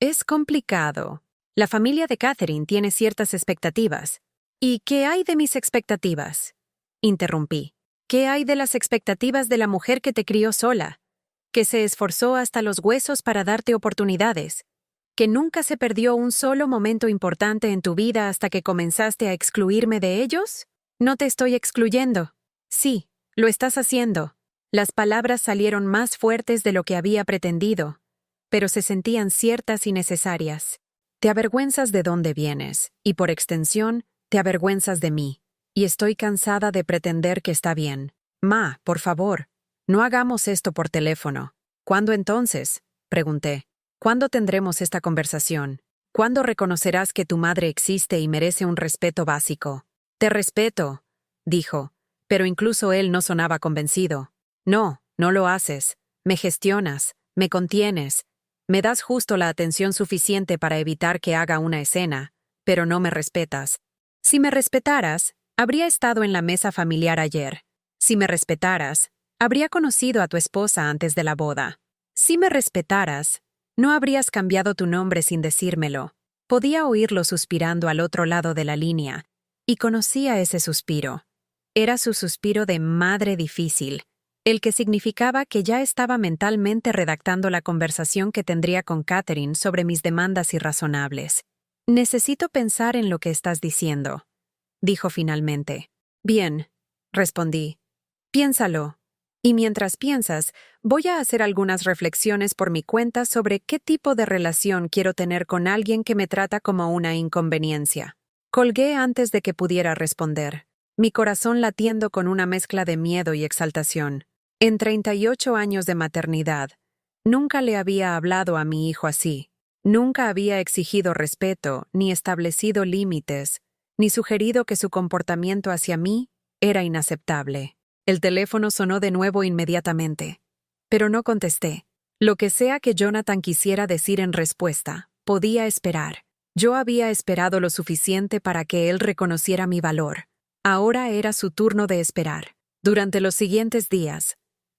A: Es complicado. La familia de Catherine tiene ciertas expectativas. ¿Y qué hay de mis expectativas? Interrumpí. ¿Qué hay de las expectativas de la mujer que te crió sola? Que se esforzó hasta los huesos para darte oportunidades. Que nunca se perdió un solo momento importante en tu vida hasta que comenzaste a excluirme de ellos? No te estoy excluyendo. Sí, lo estás haciendo. Las palabras salieron más fuertes de lo que había pretendido, pero se sentían ciertas y necesarias. Te avergüenzas de dónde vienes, y por extensión, te avergüenzas de mí, y estoy cansada de pretender que está bien. Por favor, no hagamos esto por teléfono. ¿Cuándo entonces? Pregunté. ¿Cuándo tendremos esta conversación? ¿Cuándo reconocerás que tu madre existe y merece un respeto básico? Te respeto, dijo, pero incluso él no sonaba convencido. No, no lo haces. Me gestionas, me contienes, me das justo la atención suficiente para evitar que haga una escena, pero no me respetas. Si me respetaras, habría estado en la mesa familiar ayer. Si me respetaras, habría conocido a tu esposa antes de la boda. Si me respetaras, no habrías cambiado tu nombre sin decírmelo. Podía oírlo suspirando al otro lado de la línea, y conocía ese suspiro. Era su suspiro de madre difícil, el que significaba que ya estaba mentalmente redactando la conversación que tendría con Catherine sobre mis demandas irrazonables. Necesito pensar en lo que estás diciendo, dijo finalmente. Bien, respondí. Piénsalo. Y mientras piensas, voy a hacer algunas reflexiones por mi cuenta sobre qué tipo de relación quiero tener con alguien que me trata como una inconveniencia. Colgué antes de que pudiera responder, mi corazón latiendo con una mezcla de miedo y exaltación. En 38 años de maternidad, nunca le había hablado a mi hijo así. Nunca había exigido respeto, ni establecido límites, ni sugerido que su comportamiento hacia mí era inaceptable. El teléfono sonó de nuevo inmediatamente, pero no contesté. Lo que sea que Jonathan quisiera decir en respuesta, podía esperar. Yo había esperado lo suficiente para que él reconociera mi valor. Ahora era su turno de esperar. Durante los siguientes días,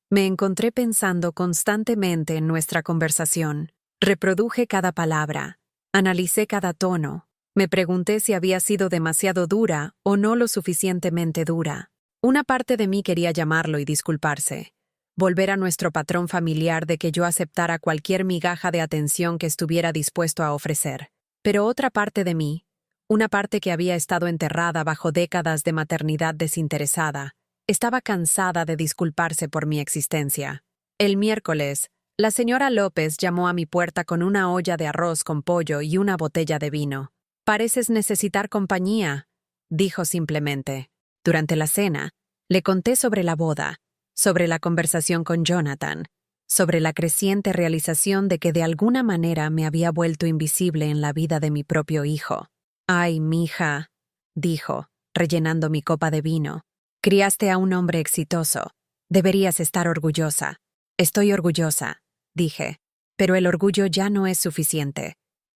A: me encontré pensando constantemente en nuestra conversación. Reproduje cada palabra, analicé cada tono, me pregunté si había sido demasiado dura o no lo suficientemente dura. Una parte de mí quería llamarlo y disculparse, volver a nuestro patrón familiar de que yo aceptara cualquier migaja de atención que estuviera dispuesto a ofrecer. Pero otra parte de mí, Una parte que había estado enterrada bajo décadas de maternidad desinteresada, estaba cansada de disculparse por mi existencia. El miércoles, la señora López llamó a mi puerta con una olla de arroz con pollo y una botella de vino. «Pareces necesitar compañía», dijo simplemente. Durante la cena, le conté sobre la boda, sobre la conversación con Jonathan, sobre la creciente realización de que de alguna manera me había vuelto invisible en la vida de mi propio hijo. «Ay, mija», dijo, rellenando mi copa de vino. «Criaste a un hombre exitoso. Deberías estar orgullosa». «Estoy orgullosa», dije, «pero el orgullo ya no es suficiente.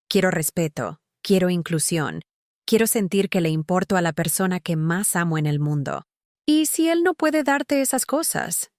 A: Quiero respeto, quiero inclusión, quiero sentir que le importo a la persona que más amo en el mundo. ¿Y si él no puede darte esas cosas?».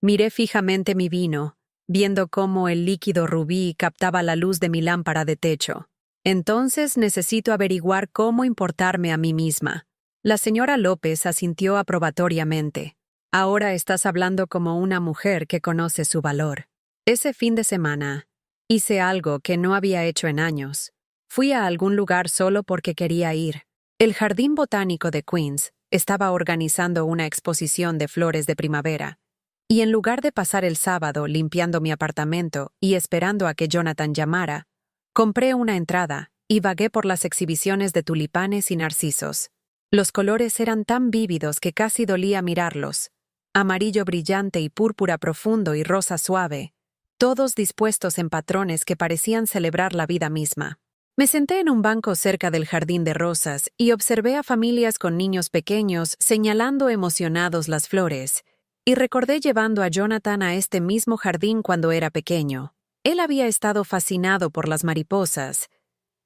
A: Miré fijamente mi vino, viendo cómo el líquido rubí captaba la luz de mi lámpara de techo. «Entonces necesito averiguar cómo importarme a mí misma». La señora López asintió aprobatoriamente. «Ahora estás hablando como una mujer que conoce su valor». Ese fin de semana, hice algo que no había hecho en años. Fui a algún lugar solo porque quería ir. El Jardín Botánico de Queens estaba organizando una exposición de flores de primavera. Y en lugar de pasar el sábado limpiando mi apartamento y esperando a que Jonathan llamara, compré una entrada y vagué por las exhibiciones de tulipanes y narcisos. Los colores eran tan vívidos que casi dolía mirarlos. Amarillo brillante y púrpura profundo y rosa suave, todos dispuestos en patrones que parecían celebrar la vida misma. Me senté en un banco cerca del jardín de rosas y observé a familias con niños pequeños señalando emocionados las flores, y recordé llevando a Jonathan a este mismo jardín cuando era pequeño. Él había estado fascinado por las mariposas,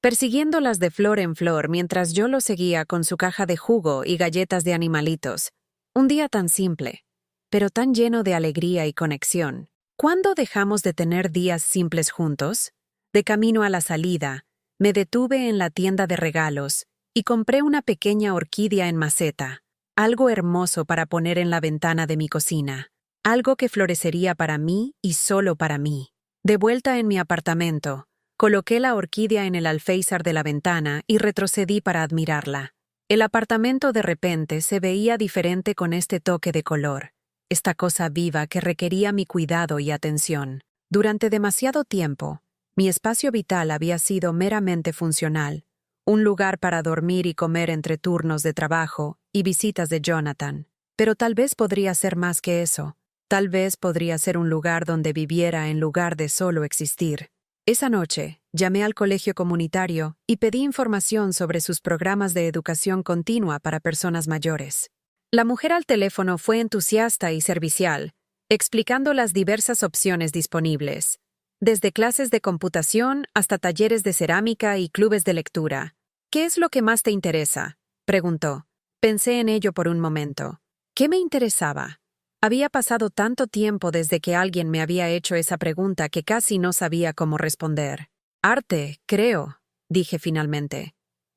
A: persiguiéndolas de flor en flor mientras yo lo seguía con su caja de jugo y galletas de animalitos. Un día tan simple, pero tan lleno de alegría y conexión. ¿Cuándo dejamos de tener días simples juntos? De camino a la salida, me detuve en la tienda de regalos y compré una pequeña orquídea en maceta, algo hermoso para poner en la ventana de mi cocina, algo que florecería para mí y solo para mí. De vuelta en mi apartamento, coloqué la orquídea en el alféizar de la ventana y retrocedí para admirarla. El apartamento de repente se veía diferente con este toque de color, esta cosa viva que requería mi cuidado y atención. Durante demasiado tiempo, mi espacio vital había sido meramente funcional, un lugar para dormir y comer entre turnos de trabajo y visitas de Jonathan. Pero tal vez podría ser más que eso. Tal vez podría ser un lugar donde viviera en lugar de solo existir. Esa noche, llamé al colegio comunitario y pedí información sobre sus programas de educación continua para personas mayores. La mujer al teléfono fue entusiasta y servicial, explicando las diversas opciones disponibles, desde clases de computación hasta talleres de cerámica y clubes de lectura. «¿Qué es lo que más te interesa?», preguntó. Pensé en ello por un momento. ¿Qué me interesaba? Había pasado tanto tiempo desde que alguien me había hecho esa pregunta que casi no sabía cómo responder. «Arte, creo», dije finalmente.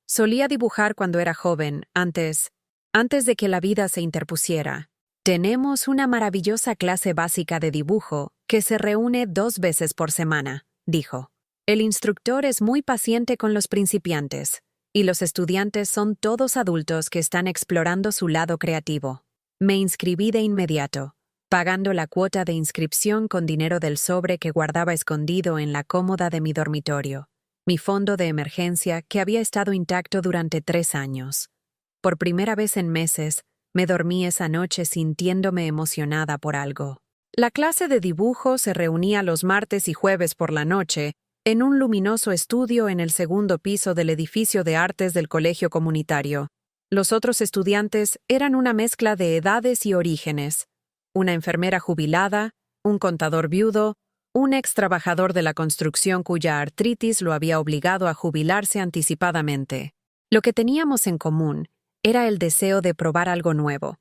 A: Solía dibujar cuando era joven, antes de que la vida se interpusiera. «Tenemos una maravillosa clase básica de dibujo que se reúne 2 veces por semana», dijo. «El instructor es muy paciente con los principiantes, y los estudiantes son todos adultos que están explorando su lado creativo». Me inscribí de inmediato, pagando la cuota de inscripción con dinero del sobre que guardaba escondido en la cómoda de mi dormitorio, mi fondo de emergencia que había estado intacto durante 3 años. Por primera vez en meses, me dormí esa noche sintiéndome emocionada por algo. La clase de dibujo se reunía los martes y jueves por la noche en un luminoso estudio en el segundo piso del edificio de artes del colegio comunitario. Los otros estudiantes eran una mezcla de edades y orígenes. Una enfermera jubilada, un contador viudo, un ex trabajador de la construcción cuya artritis lo había obligado a jubilarse anticipadamente. Lo que teníamos en común era el deseo de probar algo nuevo,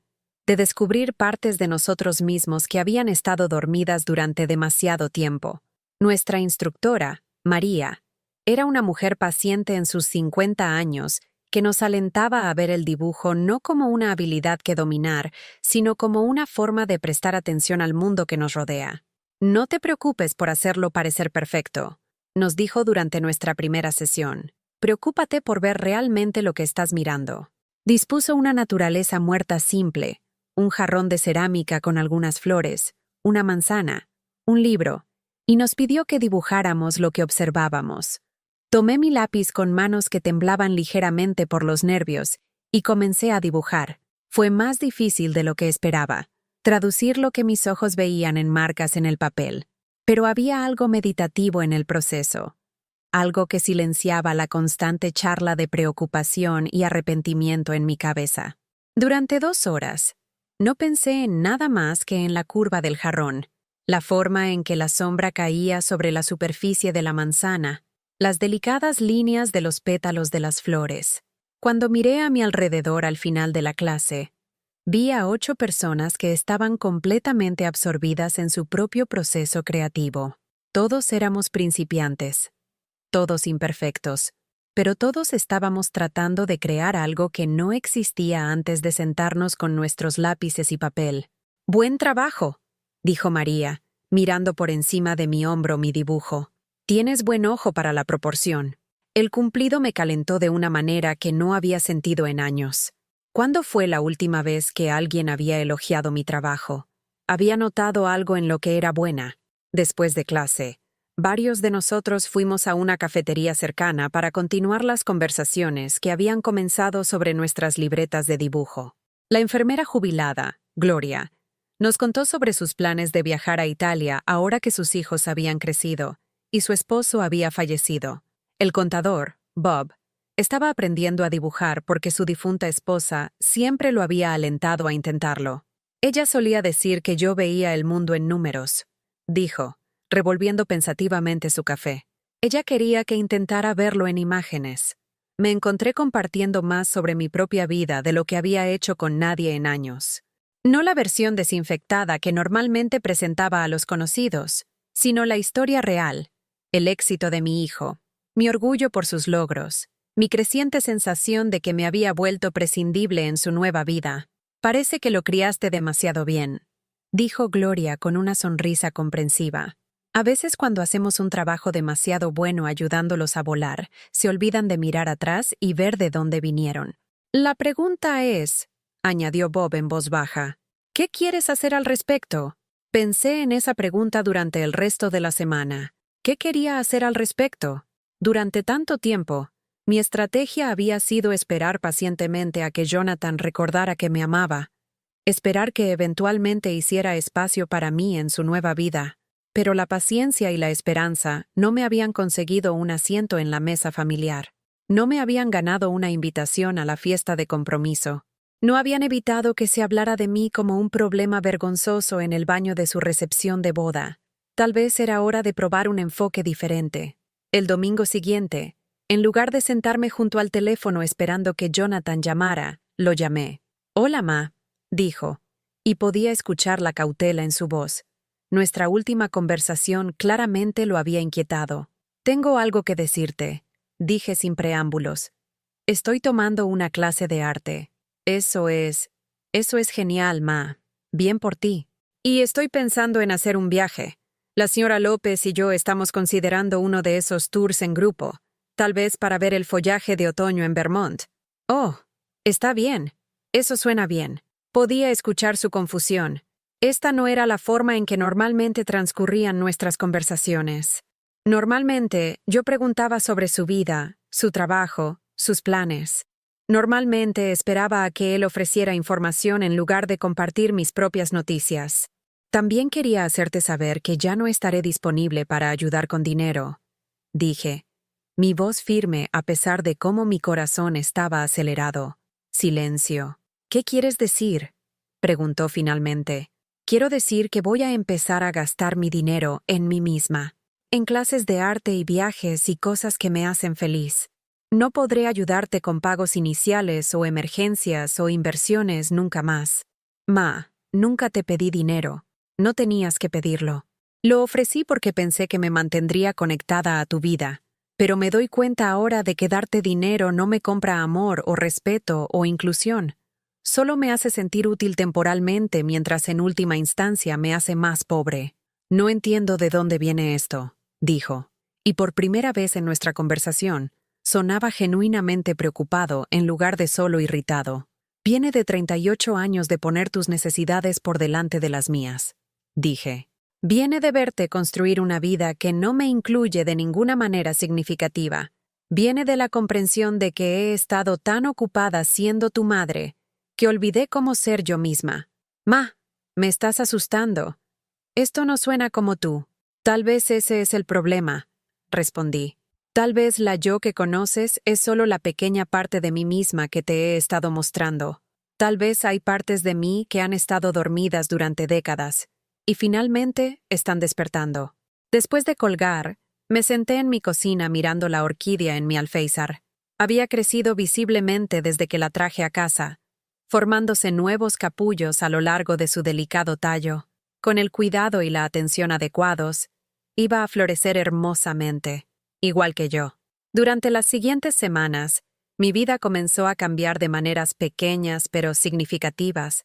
A: de descubrir partes de nosotros mismos que habían estado dormidas durante demasiado tiempo. Nuestra instructora, María, era una mujer paciente en sus 50 años que nos alentaba a ver el dibujo no como una habilidad que dominar, sino como una forma de prestar atención al mundo que nos rodea. «No te preocupes por hacerlo parecer perfecto», nos dijo durante nuestra primera sesión. Preocúpate por ver realmente lo que estás mirando. Dispuso una naturaleza muerta simple, un jarrón de cerámica con algunas flores, una manzana, un libro, y nos pidió que dibujáramos lo que observábamos. Tomé mi lápiz con manos que temblaban ligeramente por los nervios y comencé a dibujar. Fue más difícil de lo que esperaba, traducir lo que mis ojos veían en marcas en el papel. Pero había algo meditativo en el proceso, algo que silenciaba la constante charla de preocupación y arrepentimiento en mi cabeza. Durante 2 horas, no pensé en nada más que en la curva del jarrón, la forma en que la sombra caía sobre la superficie de la manzana, las delicadas líneas de los pétalos de las flores. Cuando miré a mi alrededor al final de la clase, vi a 8 personas que estaban completamente absorbidas en su propio proceso creativo. Todos éramos principiantes, todos imperfectos, pero todos estábamos tratando de crear algo que no existía antes de sentarnos con nuestros lápices y papel. «Buen trabajo», dijo María, mirando por encima de mi hombro mi dibujo. «Tienes buen ojo para la proporción». El cumplido me calentó de una manera que no había sentido en años. ¿Cuándo fue la última vez que alguien había elogiado mi trabajo? Había notado algo en lo que era buena. Después de clase, varios de nosotros fuimos a una cafetería cercana para continuar las conversaciones que habían comenzado sobre nuestras libretas de dibujo. La enfermera jubilada, Gloria, nos contó sobre sus planes de viajar a Italia ahora que sus hijos habían crecido y su esposo había fallecido. El contador, Bob, estaba aprendiendo a dibujar porque su difunta esposa siempre lo había alentado a intentarlo. Ella solía decir que yo veía el mundo en números, dijo, revolviendo pensativamente su café. Ella quería que intentara verlo en imágenes. Me encontré compartiendo más sobre mi propia vida de lo que había hecho con nadie en años. No la versión desinfectada que normalmente presentaba a los conocidos, sino la historia real, el éxito de mi hijo, mi orgullo por sus logros, mi creciente sensación de que me había vuelto prescindible en su nueva vida. «Parece que lo criaste demasiado bien», dijo Gloria con una sonrisa comprensiva. A veces cuando hacemos un trabajo demasiado bueno ayudándolos a volar, se olvidan de mirar atrás y ver de dónde vinieron. «La pregunta es», añadió Bob en voz baja, «¿qué quieres hacer al respecto?» Pensé en esa pregunta durante el resto de la semana. ¿Qué quería hacer al respecto? Durante tanto tiempo, mi estrategia había sido esperar pacientemente a que Jonathan recordara que me amaba, esperar que eventualmente hiciera espacio para mí en su nueva vida. Pero la paciencia y la esperanza no me habían conseguido un asiento en la mesa familiar. No me habían ganado una invitación a la fiesta de compromiso. No habían evitado que se hablara de mí como un problema vergonzoso en el baño de su recepción de boda. Tal vez era hora de probar un enfoque diferente. El domingo siguiente, en lugar de sentarme junto al teléfono esperando que Jonathan llamara, lo llamé. «Hola, ma», dijo, y podía escuchar la cautela en su voz. Nuestra última conversación claramente lo había inquietado. «Tengo algo que decirte», dije sin preámbulos. «Estoy tomando una clase de arte». Eso es genial, ma. Bien por ti. «Y estoy pensando en hacer un viaje. La señora López y yo estamos considerando uno de esos tours en grupo, tal vez para ver el follaje de otoño en Vermont». «Oh, está bien. Eso suena bien». Podía escuchar su confusión. Esta no era la forma en que normalmente transcurrían nuestras conversaciones. Normalmente, yo preguntaba sobre su vida, su trabajo, sus planes. Normalmente esperaba a que él ofreciera información en lugar de compartir mis propias noticias. «También quería hacerte saber que ya no estaré disponible para ayudar con dinero», dije, mi voz firme a pesar de cómo mi corazón estaba acelerado. Silencio. «¿Qué quieres decir?», preguntó finalmente. «Quiero decir que voy a empezar a gastar mi dinero en mí misma, en clases de arte y viajes y cosas que me hacen feliz. No podré ayudarte con pagos iniciales o emergencias o inversiones nunca más. Ma, nunca te pedí dinero. No tenías que pedirlo. Lo ofrecí porque pensé que me mantendría conectada a tu vida, pero me doy cuenta ahora de que darte dinero no me compra amor o respeto o inclusión. Solo me hace sentir útil temporalmente mientras en última instancia me hace más pobre». «No entiendo de dónde viene esto», dijo, y por primera vez en nuestra conversación, Sonaba genuinamente preocupado en lugar de solo irritado. Viene de 38 años de poner tus necesidades por delante de las mías, dije. Viene de verte construir una vida que no me incluye de ninguna manera significativa. Viene de la comprensión de que he estado tan ocupada siendo tu madre que olvidé cómo ser yo misma. Ma, me estás asustando. Esto no suena como tú. Tal vez ese es el problema, respondí. Tal vez la yo que conoces es solo la pequeña parte de mí misma que te he estado mostrando. Tal vez hay partes de mí que han estado dormidas durante décadas y finalmente están despertando. Después de colgar, me senté en mi cocina mirando la orquídea en mi alféizar. Había crecido visiblemente desde que la traje a casa, formándose nuevos capullos a lo largo de su delicado tallo. Con el cuidado y la atención adecuados, iba a florecer hermosamente, igual que yo. Durante las siguientes semanas, mi vida comenzó a cambiar de maneras pequeñas pero significativas.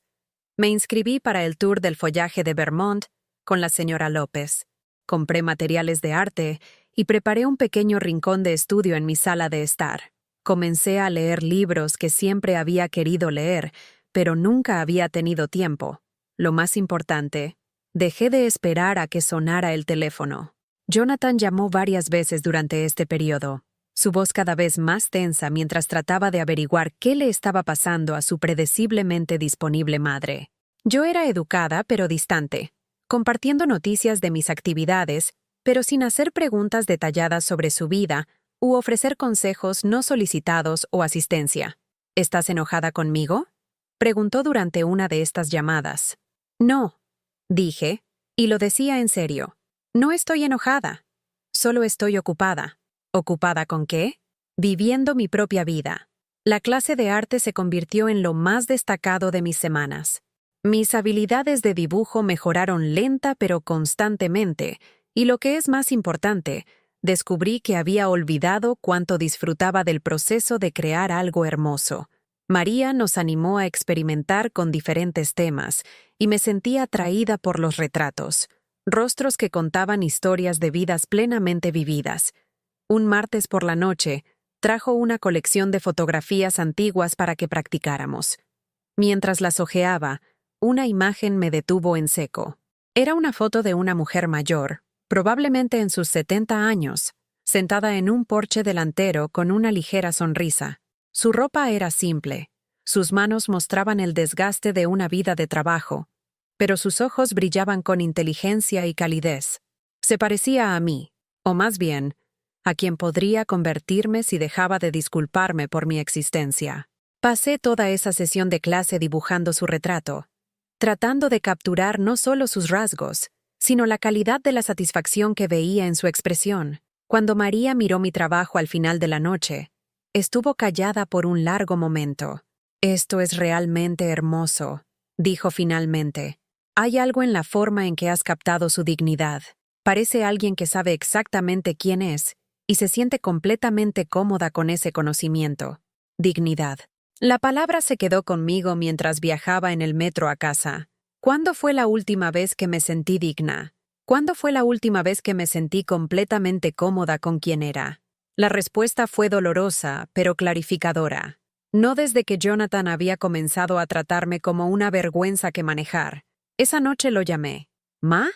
A: Me inscribí para el tour del follaje de Vermont con la señora López. Compré materiales de arte y preparé un pequeño rincón de estudio en mi sala de estar. Comencé a leer libros que siempre había querido leer, pero nunca había tenido tiempo. Lo más importante, dejé de esperar a que sonara el teléfono. Jonathan llamó varias veces durante este periodo, su voz cada vez más tensa mientras trataba de averiguar qué le estaba pasando a su predeciblemente disponible madre. Yo era educada pero distante, compartiendo noticias de mis actividades, pero sin hacer preguntas detalladas sobre su vida u ofrecer consejos no solicitados o asistencia. ¿Estás enojada conmigo?, preguntó durante una de estas llamadas. No, dije, y lo decía en serio. No estoy enojada. Solo estoy ocupada. ¿Ocupada con qué? Viviendo mi propia vida. La clase de arte se convirtió en lo más destacado de mis semanas. Mis habilidades de dibujo mejoraron lenta pero constantemente, y lo que es más importante, descubrí que había olvidado cuánto disfrutaba del proceso de crear algo hermoso. María nos animó a experimentar con diferentes temas, y me sentí atraída por los retratos, rostros que contaban historias de vidas plenamente vividas. Un martes por la noche, trajo una colección de fotografías antiguas para que practicáramos. Mientras las hojeaba, una imagen me detuvo en seco. Era una foto de una mujer mayor, probablemente en sus 70 años, sentada en un porche delantero con una ligera sonrisa. Su ropa era simple, sus manos mostraban el desgaste de una vida de trabajo, pero sus ojos brillaban con inteligencia y calidez. Se parecía a mí, o más bien, a quien podría convertirme si dejaba de disculparme por mi existencia. Pasé toda esa sesión de clase dibujando su retrato, tratando de capturar no solo sus rasgos, sino la calidad de la satisfacción que veía en su expresión. Cuando María miró mi trabajo al final de la noche, estuvo callada por un largo momento. «Esto es realmente hermoso», dijo finalmente. «Hay algo en la forma en que has captado su dignidad. Parece alguien que sabe exactamente quién es y se siente completamente cómoda con ese conocimiento. Dignidad». La palabra se quedó conmigo mientras viajaba en el metro a casa. ¿Cuándo fue la última vez que me sentí digna? ¿Cuándo fue la última vez que me sentí completamente cómoda con quien era? La respuesta fue dolorosa, pero clarificadora. No desde que Jonathan había comenzado a tratarme como una vergüenza que manejar. Esa noche lo llamé. ¿Ma?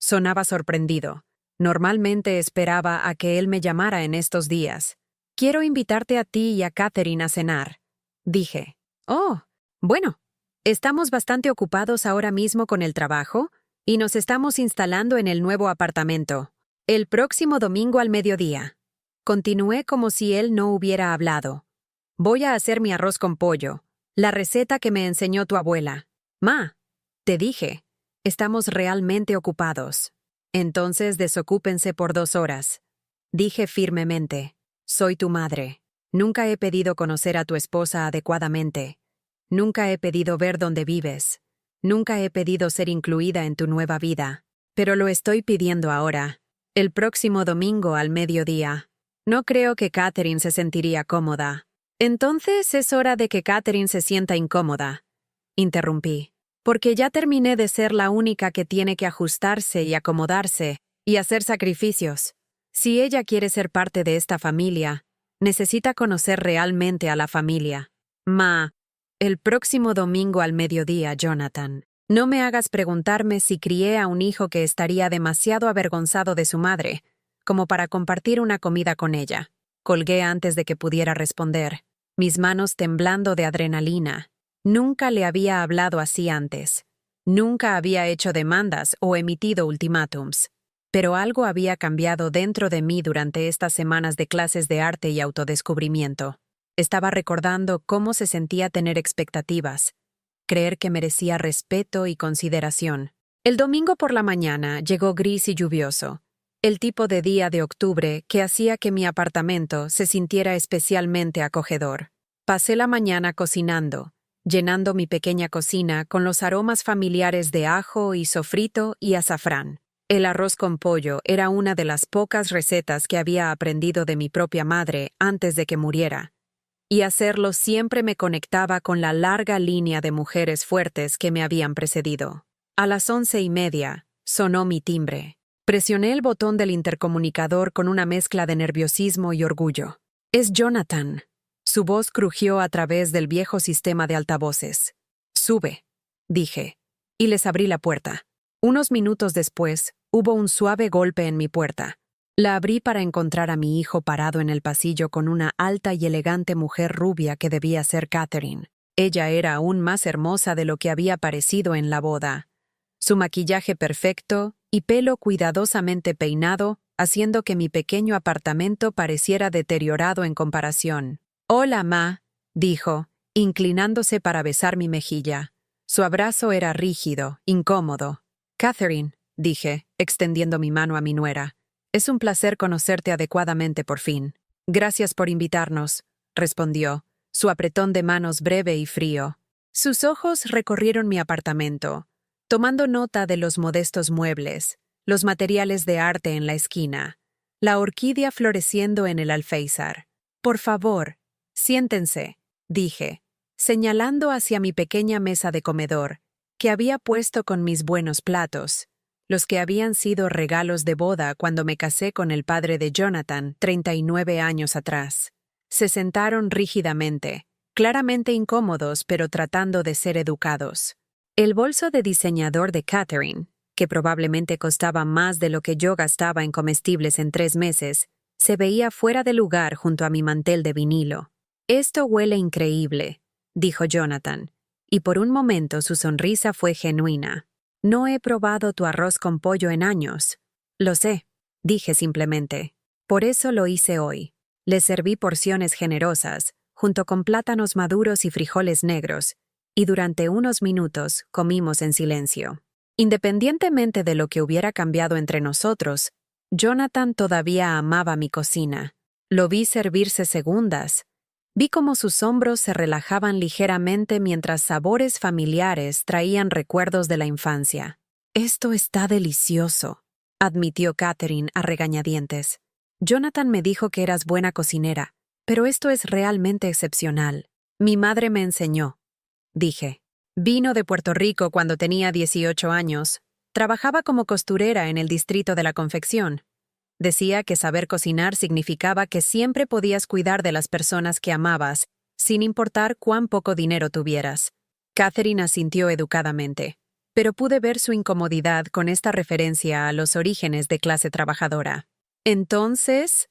A: Sonaba sorprendido. Normalmente esperaba a que él me llamara en estos días. «Quiero invitarte a ti y a Catherine a cenar», dije. «Oh, bueno. Estamos bastante ocupados ahora mismo con el trabajo y nos estamos instalando en el nuevo apartamento. El próximo domingo al mediodía». Continué como si él no hubiera hablado. «Voy a hacer mi arroz con pollo, la receta que me enseñó tu abuela». «Ma», te dije, «estamos realmente ocupados. Entonces desocúpense por 2 horas». Dije firmemente. «Soy tu madre. Nunca he pedido conocer a tu esposa adecuadamente. Nunca he pedido ver dónde vives. Nunca he pedido ser incluida en tu nueva vida. Pero lo estoy pidiendo ahora. El próximo domingo al mediodía». No creo que Catherine se sentiría cómoda. «Entonces es hora de que Catherine se sienta incómoda», interrumpí. «Porque ya terminé de ser la única que tiene que ajustarse y acomodarse y hacer sacrificios. Si ella quiere ser parte de esta familia, Necesita conocer realmente a la familia. Ma, el próximo domingo al mediodía, Jonathan. No me hagas preguntarme si crié a un hijo que estaría demasiado avergonzado de su madre, como para compartir una comida con ella. Colgué antes de que pudiera responder, mis manos temblando de adrenalina. Nunca le había hablado así antes. Nunca había hecho demandas o emitido ultimátums. Pero algo había cambiado dentro de mí durante estas semanas de clases de arte y autodescubrimiento. Estaba recordando cómo se sentía tener expectativas, creer que merecía respeto y consideración. El domingo por la mañana llegó gris y lluvioso, el tipo de día de octubre que hacía que mi apartamento se sintiera especialmente acogedor. Pasé la mañana cocinando, llenando mi pequeña cocina con los aromas familiares de ajo y sofrito y azafrán. El arroz con pollo era una de las pocas recetas que había aprendido de mi propia madre antes de que muriera, y hacerlo siempre me conectaba con la larga línea de mujeres fuertes que me habían precedido. A las 11:30 sonó mi timbre. Presioné el botón del intercomunicador con una mezcla de nerviosismo y orgullo. «Es Jonathan». Su voz crujió a través del viejo sistema de altavoces. «Sube», dije, y les abrí la puerta. Unos minutos después, hubo un suave golpe en mi puerta. La abrí para encontrar a mi hijo parado en el pasillo con una alta y elegante mujer rubia que debía ser Catherine. Ella era aún más hermosa de lo que había parecido en la boda. Su maquillaje perfecto y pelo cuidadosamente peinado, haciendo que mi pequeño apartamento pareciera deteriorado en comparación. «Hola, Ma», dijo, inclinándose para besar mi mejilla. Su abrazo era rígido, incómodo. «Catherine», dije, extendiendo mi mano a mi nuera. «Es un placer conocerte adecuadamente por fin». «Gracias por invitarnos», respondió, su apretón de manos breve y frío. Sus ojos recorrieron mi apartamento, tomando nota de los modestos muebles, los materiales de arte en la esquina, la orquídea floreciendo en el alféizar. «Por favor, siéntense», dije, señalando hacia mi pequeña mesa de comedor, que había puesto con mis buenos platos, los que habían sido regalos de boda cuando me casé con el padre de Jonathan 39 años atrás. Se sentaron rígidamente, claramente incómodos pero tratando de ser educados. El bolso de diseñador de Catherine, que probablemente costaba más de lo que yo gastaba en comestibles en 3 meses, se veía fuera de lugar junto a mi mantel de vinilo. «Esto huele increíble», dijo Jonathan, y por un momento su sonrisa fue genuina. «No he probado tu arroz con pollo en años». «Lo sé», dije simplemente. «Por eso lo hice hoy». Le serví porciones generosas, junto con plátanos maduros y frijoles negros, y durante unos minutos comimos en silencio. Independientemente de lo que hubiera cambiado entre nosotros, Jonathan todavía amaba mi cocina. Lo vi servirse segundas. Vi cómo sus hombros se relajaban ligeramente mientras sabores familiares traían recuerdos de la infancia. «Esto está delicioso», admitió Catherine a regañadientes. «Jonathan me dijo que eras buena cocinera, pero esto es realmente excepcional. Mi madre me enseñó», dije. «Vino de Puerto Rico cuando tenía 18 años. Trabajaba como costurera en el distrito de la confección. Decía que saber cocinar significaba que siempre podías cuidar de las personas que amabas, sin importar cuán poco dinero tuvieras». Catherine asintió educadamente, pero pude ver su incomodidad con esta referencia a los orígenes de clase trabajadora. «Entonces»,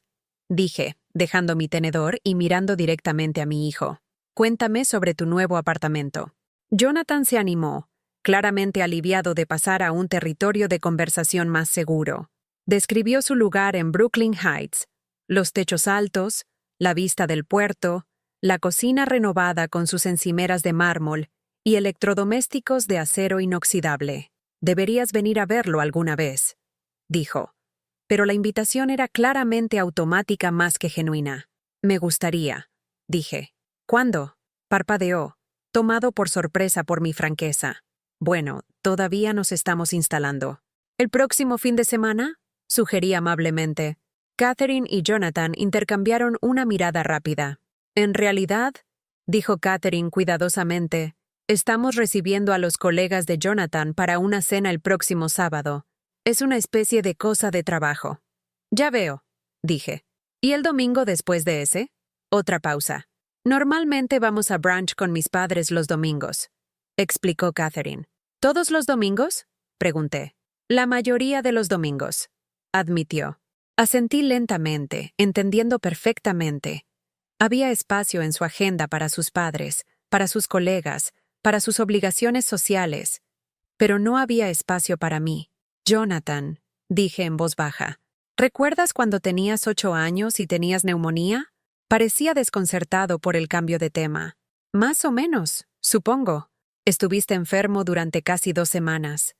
A: dije, dejando mi tenedor y mirando directamente a mi hijo, «cuéntame sobre tu nuevo apartamento». Jonathan se animó, claramente aliviado de pasar a un territorio de conversación más seguro. Describió su lugar en Brooklyn Heights, los techos altos, la vista del puerto, la cocina renovada con sus encimeras de mármol y electrodomésticos de acero inoxidable. «Deberías venir a verlo alguna vez», dijo. Pero la invitación era claramente automática más que genuina. «Me gustaría», dije. «¿Cuándo?», parpadeó, tomado por sorpresa por mi franqueza. «Bueno, todavía nos estamos instalando». «¿El próximo fin de semana?», sugerí amablemente. Catherine y Jonathan intercambiaron una mirada rápida. «En realidad», dijo Catherine cuidadosamente, «estamos recibiendo a los colegas de Jonathan para una cena el próximo sábado. Es una especie de cosa de trabajo». «Ya veo», dije. «¿Y el domingo después de ese?». Otra pausa. Normalmente vamos a brunch con mis padres los domingos, explicó Catherine. ¿Todos los domingos? Pregunté. La mayoría de los domingos, admitió. Asentí lentamente, entendiendo perfectamente. Había espacio en su agenda para sus padres, para sus colegas, para sus obligaciones sociales. Pero no había espacio para mí. Jonathan, dije en voz baja. ¿Recuerdas cuando tenías 8 años y tenías neumonía? Parecía desconcertado por el cambio de tema. Más o menos, supongo. Estuviste enfermo durante casi 2 semanas.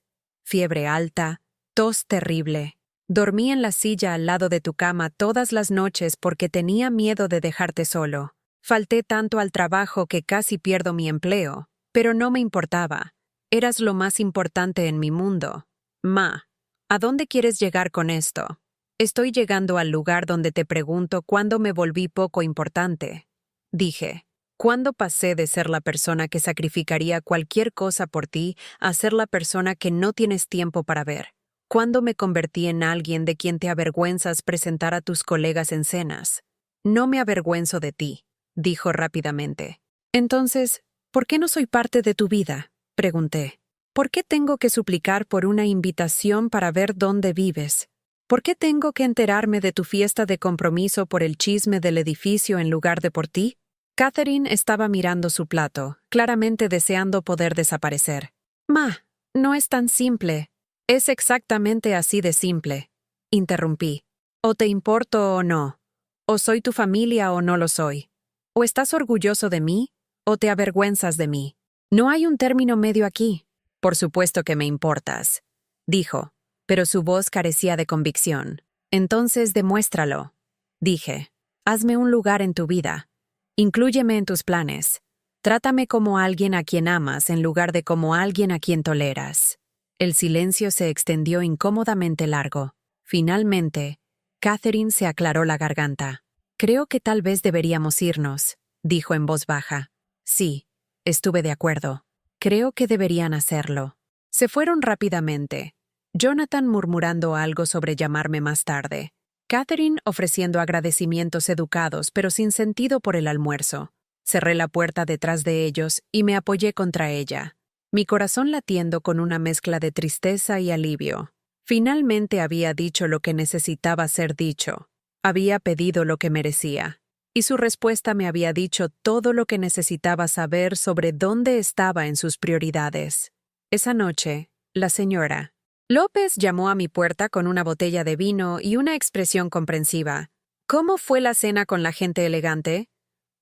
A: Fiebre alta, tos terrible. Dormí en la silla al lado de tu cama todas las noches porque tenía miedo de dejarte solo. Falté tanto al trabajo que casi pierdo mi empleo, pero no me importaba. Eras lo más importante en mi mundo. Ma, ¿a dónde quieres llegar con esto? Estoy llegando al lugar donde te pregunto cuándo me volví poco importante. Dije, ¿cuándo pasé de ser la persona que sacrificaría cualquier cosa por ti a ser la persona que no tienes tiempo para ver? ¿Cuándo me convertí en alguien de quien te avergüenzas presentar a tus colegas en cenas? No me avergüenzo de ti, dijo rápidamente. Entonces, ¿por qué no soy parte de tu vida? Pregunté. ¿Por qué tengo que suplicar por una invitación para ver dónde vives? ¿Por qué tengo que enterarme de tu fiesta de compromiso por el chisme del edificio en lugar de por ti? Catherine estaba mirando su plato, claramente deseando poder desaparecer. Ma, no es tan simple. Es exactamente así de simple. Interrumpí. O te importo o no. O soy tu familia o no lo soy. O estás orgulloso de mí o te avergüenzas de mí. No hay un término medio aquí. Por supuesto que me importas, dijo, pero su voz carecía de convicción. Entonces demuéstralo, dije. Hazme un lugar en tu vida. Inclúyeme en tus planes. Trátame como alguien a quien amas en lugar de como alguien a quien toleras. El silencio se extendió incómodamente largo. Finalmente, Catherine se aclaró la garganta. Creo que tal vez deberíamos irnos, dijo en voz baja. Sí, estuve de acuerdo. Creo que deberían hacerlo. Se fueron rápidamente. Jonathan murmurando algo sobre llamarme más tarde. Catherine ofreciendo agradecimientos educados pero sin sentido por el almuerzo. Cerré la puerta detrás de ellos y me apoyé contra ella. Mi corazón latiendo con una mezcla de tristeza y alivio. Finalmente había dicho lo que necesitaba ser dicho. Había pedido lo que merecía. Y su respuesta me había dicho todo lo que necesitaba saber sobre dónde estaba en sus prioridades. Esa noche, la señora López llamó a mi puerta con una botella de vino y una expresión comprensiva. ¿Cómo fue la cena con la gente elegante?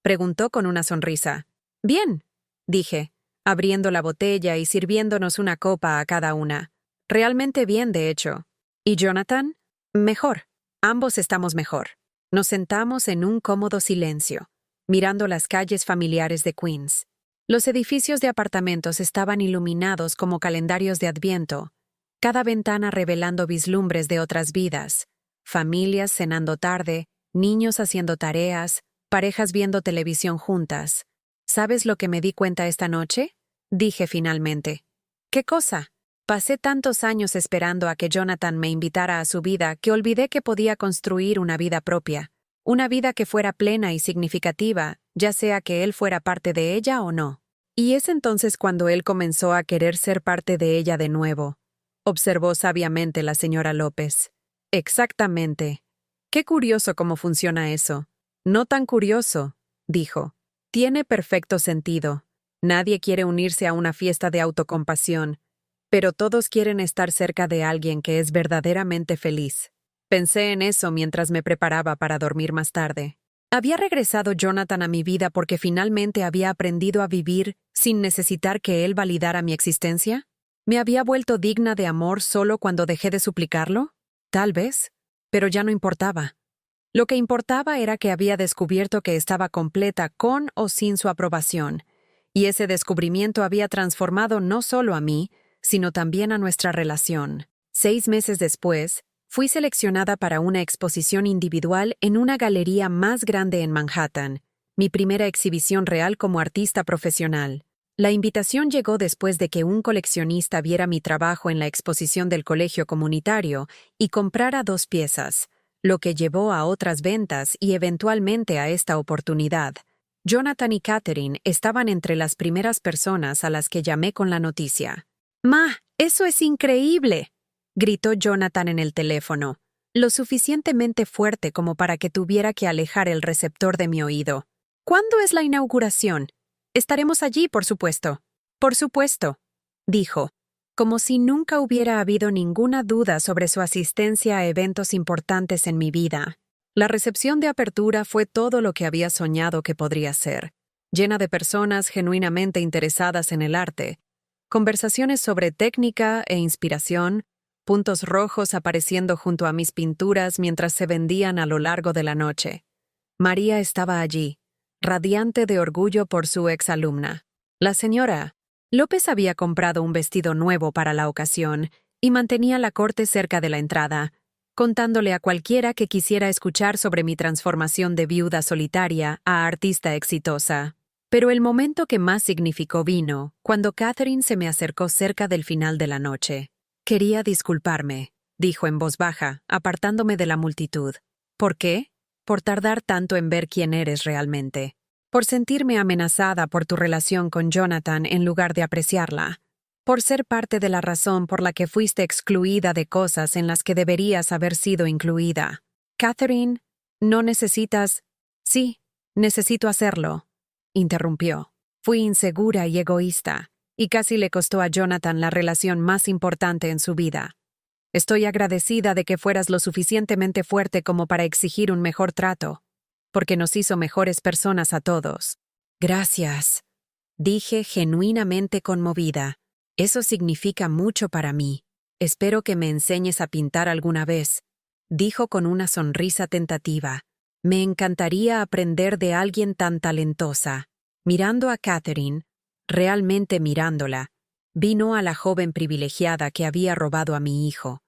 A: Preguntó con una sonrisa. Bien, dije, abriendo la botella y sirviéndonos una copa a cada una. Realmente bien, de hecho. ¿Y Jonathan? Mejor. Ambos estamos mejor. Nos sentamos en un cómodo silencio, mirando las calles familiares de Queens. Los edificios de apartamentos estaban iluminados como calendarios de Adviento, cada ventana revelando vislumbres de otras vidas, familias cenando tarde, niños haciendo tareas, parejas viendo televisión juntas. ¿Sabes lo que me di cuenta esta noche? Dije finalmente. ¿Qué cosa? Pasé tantos años esperando a que Jonathan me invitara a su vida que olvidé que podía construir una vida propia, una vida que fuera plena y significativa, ya sea que él fuera parte de ella o no. Y es entonces cuando él comenzó a querer ser parte de ella de nuevo, observó sabiamente la señora López. Exactamente. Qué curioso cómo funciona eso. No tan curioso, dijo. Tiene perfecto sentido. Nadie quiere unirse a una fiesta de autocompasión, pero todos quieren estar cerca de alguien que es verdaderamente feliz. Pensé en eso mientras me preparaba para dormir más tarde. ¿Había regresado Jonathan a mi vida porque finalmente había aprendido a vivir sin necesitar que él validara mi existencia? ¿Me había vuelto digna de amor solo cuando dejé de suplicarlo? Tal vez, pero ya no importaba. Lo que importaba era que había descubierto que estaba completa con o sin su aprobación, y ese descubrimiento había transformado no solo a mí, sino también a nuestra relación. 6 meses después, fui seleccionada para una exposición individual en una galería más grande en Manhattan, mi primera exhibición real como artista profesional. La invitación llegó después de que un coleccionista viera mi trabajo en la exposición del colegio comunitario y comprara 2 piezas, lo que llevó a otras ventas y eventualmente a esta oportunidad. Jonathan y Catherine estaban entre las primeras personas a las que llamé con la noticia. «Ma, eso es increíble», gritó Jonathan en el teléfono, lo suficientemente fuerte como para que tuviera que alejar el receptor de mi oído. «¿Cuándo es la inauguración? Estaremos allí, por supuesto». «Por supuesto», dijo, como si nunca hubiera habido ninguna duda sobre su asistencia a eventos importantes en mi vida. La recepción de apertura fue todo lo que había soñado que podría ser, llena de personas genuinamente interesadas en el arte, conversaciones sobre técnica e inspiración, puntos rojos apareciendo junto a mis pinturas mientras se vendían a lo largo de la noche. María estaba allí, radiante de orgullo por su exalumna. La señora López había comprado un vestido nuevo para la ocasión y mantenía la corte cerca de la entrada, contándole a cualquiera que quisiera escuchar sobre mi transformación de viuda solitaria a artista exitosa. Pero el momento que más significó vino cuando Catherine se me acercó cerca del final de la noche. «Quería disculparme», dijo en voz baja, apartándome de la multitud. «¿Por qué? Por tardar tanto en ver quién eres realmente. Por sentirme amenazada por tu relación con Jonathan en lugar de apreciarla. Por ser parte de la razón por la que fuiste excluida de cosas en las que deberías haber sido incluida. Catherine, no necesitas... Sí, necesito hacerlo», interrumpió. Fui insegura y egoísta, y casi le costó a Jonathan la relación más importante en su vida. Estoy agradecida de que fueras lo suficientemente fuerte como para exigir un mejor trato, porque nos hizo mejores personas a todos. «Gracias», dije genuinamente conmovida. «Eso significa mucho para mí. Espero que me enseñes a pintar alguna vez», dijo con una sonrisa tentativa. «Me encantaría aprender de alguien tan talentosa». Mirando a Catherine, realmente mirándola, vi no a la joven privilegiada que había robado a mi hijo,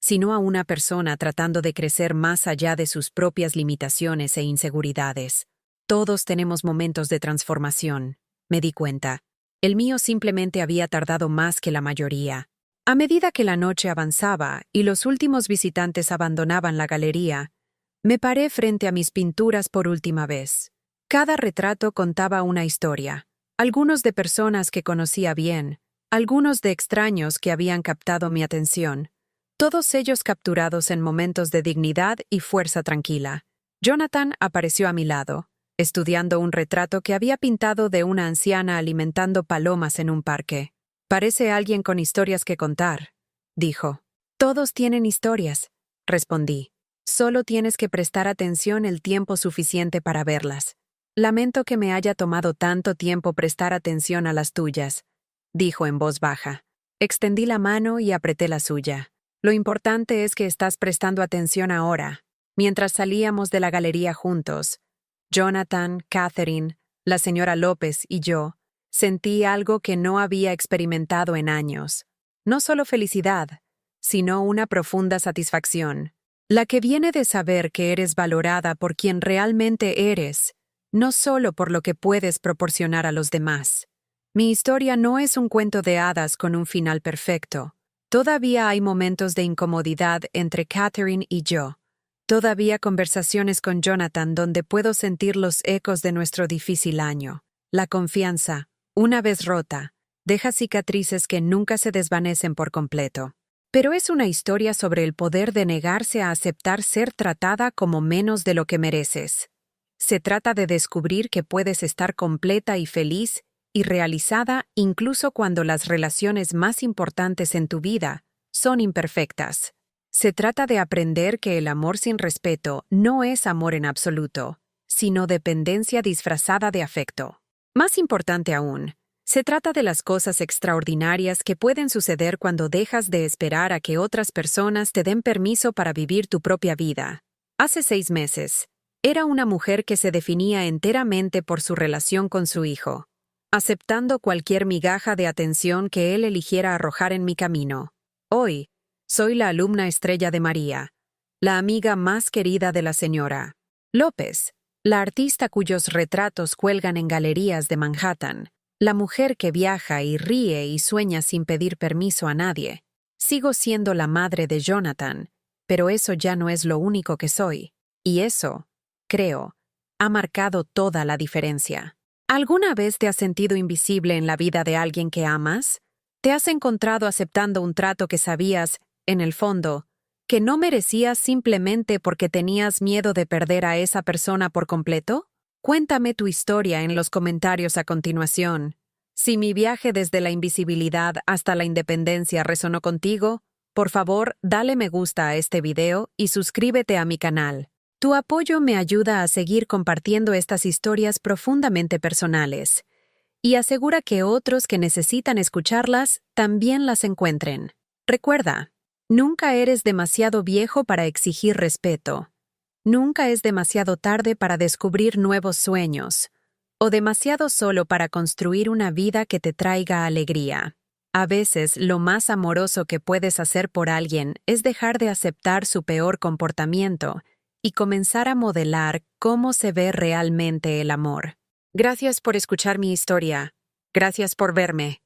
A: sino a una persona tratando de crecer más allá de sus propias limitaciones e inseguridades. Todos tenemos momentos de transformación, me di cuenta. El mío simplemente había tardado más que la mayoría. A medida que la noche avanzaba y los últimos visitantes abandonaban la galería, me paré frente a mis pinturas por última vez. Cada retrato contaba una historia, algunos de personas que conocía bien, algunos de extraños que habían captado mi atención, todos ellos capturados en momentos de dignidad y fuerza tranquila. Jonathan apareció a mi lado, estudiando un retrato que había pintado de una anciana alimentando palomas en un parque. «Parece alguien con historias que contar», dijo. «Todos tienen historias», respondí. «Solo tienes que prestar atención el tiempo suficiente para verlas». «Lamento que me haya tomado tanto tiempo prestar atención a las tuyas», dijo en voz baja. Extendí la mano y apreté la suya. «Lo importante es que estás prestando atención ahora». Mientras salíamos de la galería juntos, Jonathan, Catherine, la señora López y yo, sentí algo que no había experimentado en años. No solo felicidad, sino una profunda satisfacción, la que viene de saber que eres valorada por quien realmente eres, no solo por lo que puedes proporcionar a los demás. Mi historia no es un cuento de hadas con un final perfecto. Todavía hay momentos de incomodidad entre Catherine y yo. Todavía conversaciones con Jonathan donde puedo sentir los ecos de nuestro difícil año. La confianza, una vez rota, deja cicatrices que nunca se desvanecen por completo. Pero es una historia sobre el poder de negarse a aceptar ser tratada como menos de lo que mereces. Se trata de descubrir que puedes estar completa y feliz y realizada incluso cuando las relaciones más importantes en tu vida son imperfectas. Se trata de aprender que el amor sin respeto no es amor en absoluto, sino dependencia disfrazada de afecto. Más importante aún, se trata de las cosas extraordinarias que pueden suceder cuando dejas de esperar a que otras personas te den permiso para vivir tu propia vida. Hace 6 meses, era una mujer que se definía enteramente por su relación con su hijo, aceptando cualquier migaja de atención que él eligiera arrojar en mi camino. Hoy, soy la alumna estrella de María, la amiga más querida de la señora López, la artista cuyos retratos cuelgan en galerías de Manhattan, la mujer que viaja y ríe y sueña sin pedir permiso a nadie. Sigo siendo la madre de Jonathan, pero eso ya no es lo único que soy. Y eso, creo, ha marcado toda la diferencia. ¿Alguna vez te has sentido invisible en la vida de alguien que amas? ¿Te has encontrado aceptando un trato que sabías, en el fondo, que no merecías simplemente porque tenías miedo de perder a esa persona por completo? Cuéntame tu historia en los comentarios a continuación. Si mi viaje desde la invisibilidad hasta la independencia resonó contigo, por favor, dale me gusta a este video y suscríbete a mi canal. Tu apoyo me ayuda a seguir compartiendo estas historias profundamente personales y asegura que otros que necesitan escucharlas también las encuentren. Recuerda, nunca eres demasiado viejo para exigir respeto. Nunca es demasiado tarde para descubrir nuevos sueños, o demasiado solo para construir una vida que te traiga alegría. A veces, lo más amoroso que puedes hacer por alguien es dejar de aceptar su peor comportamiento y comenzar a modelar cómo se ve realmente el amor. Gracias por escuchar mi historia. Gracias por verme.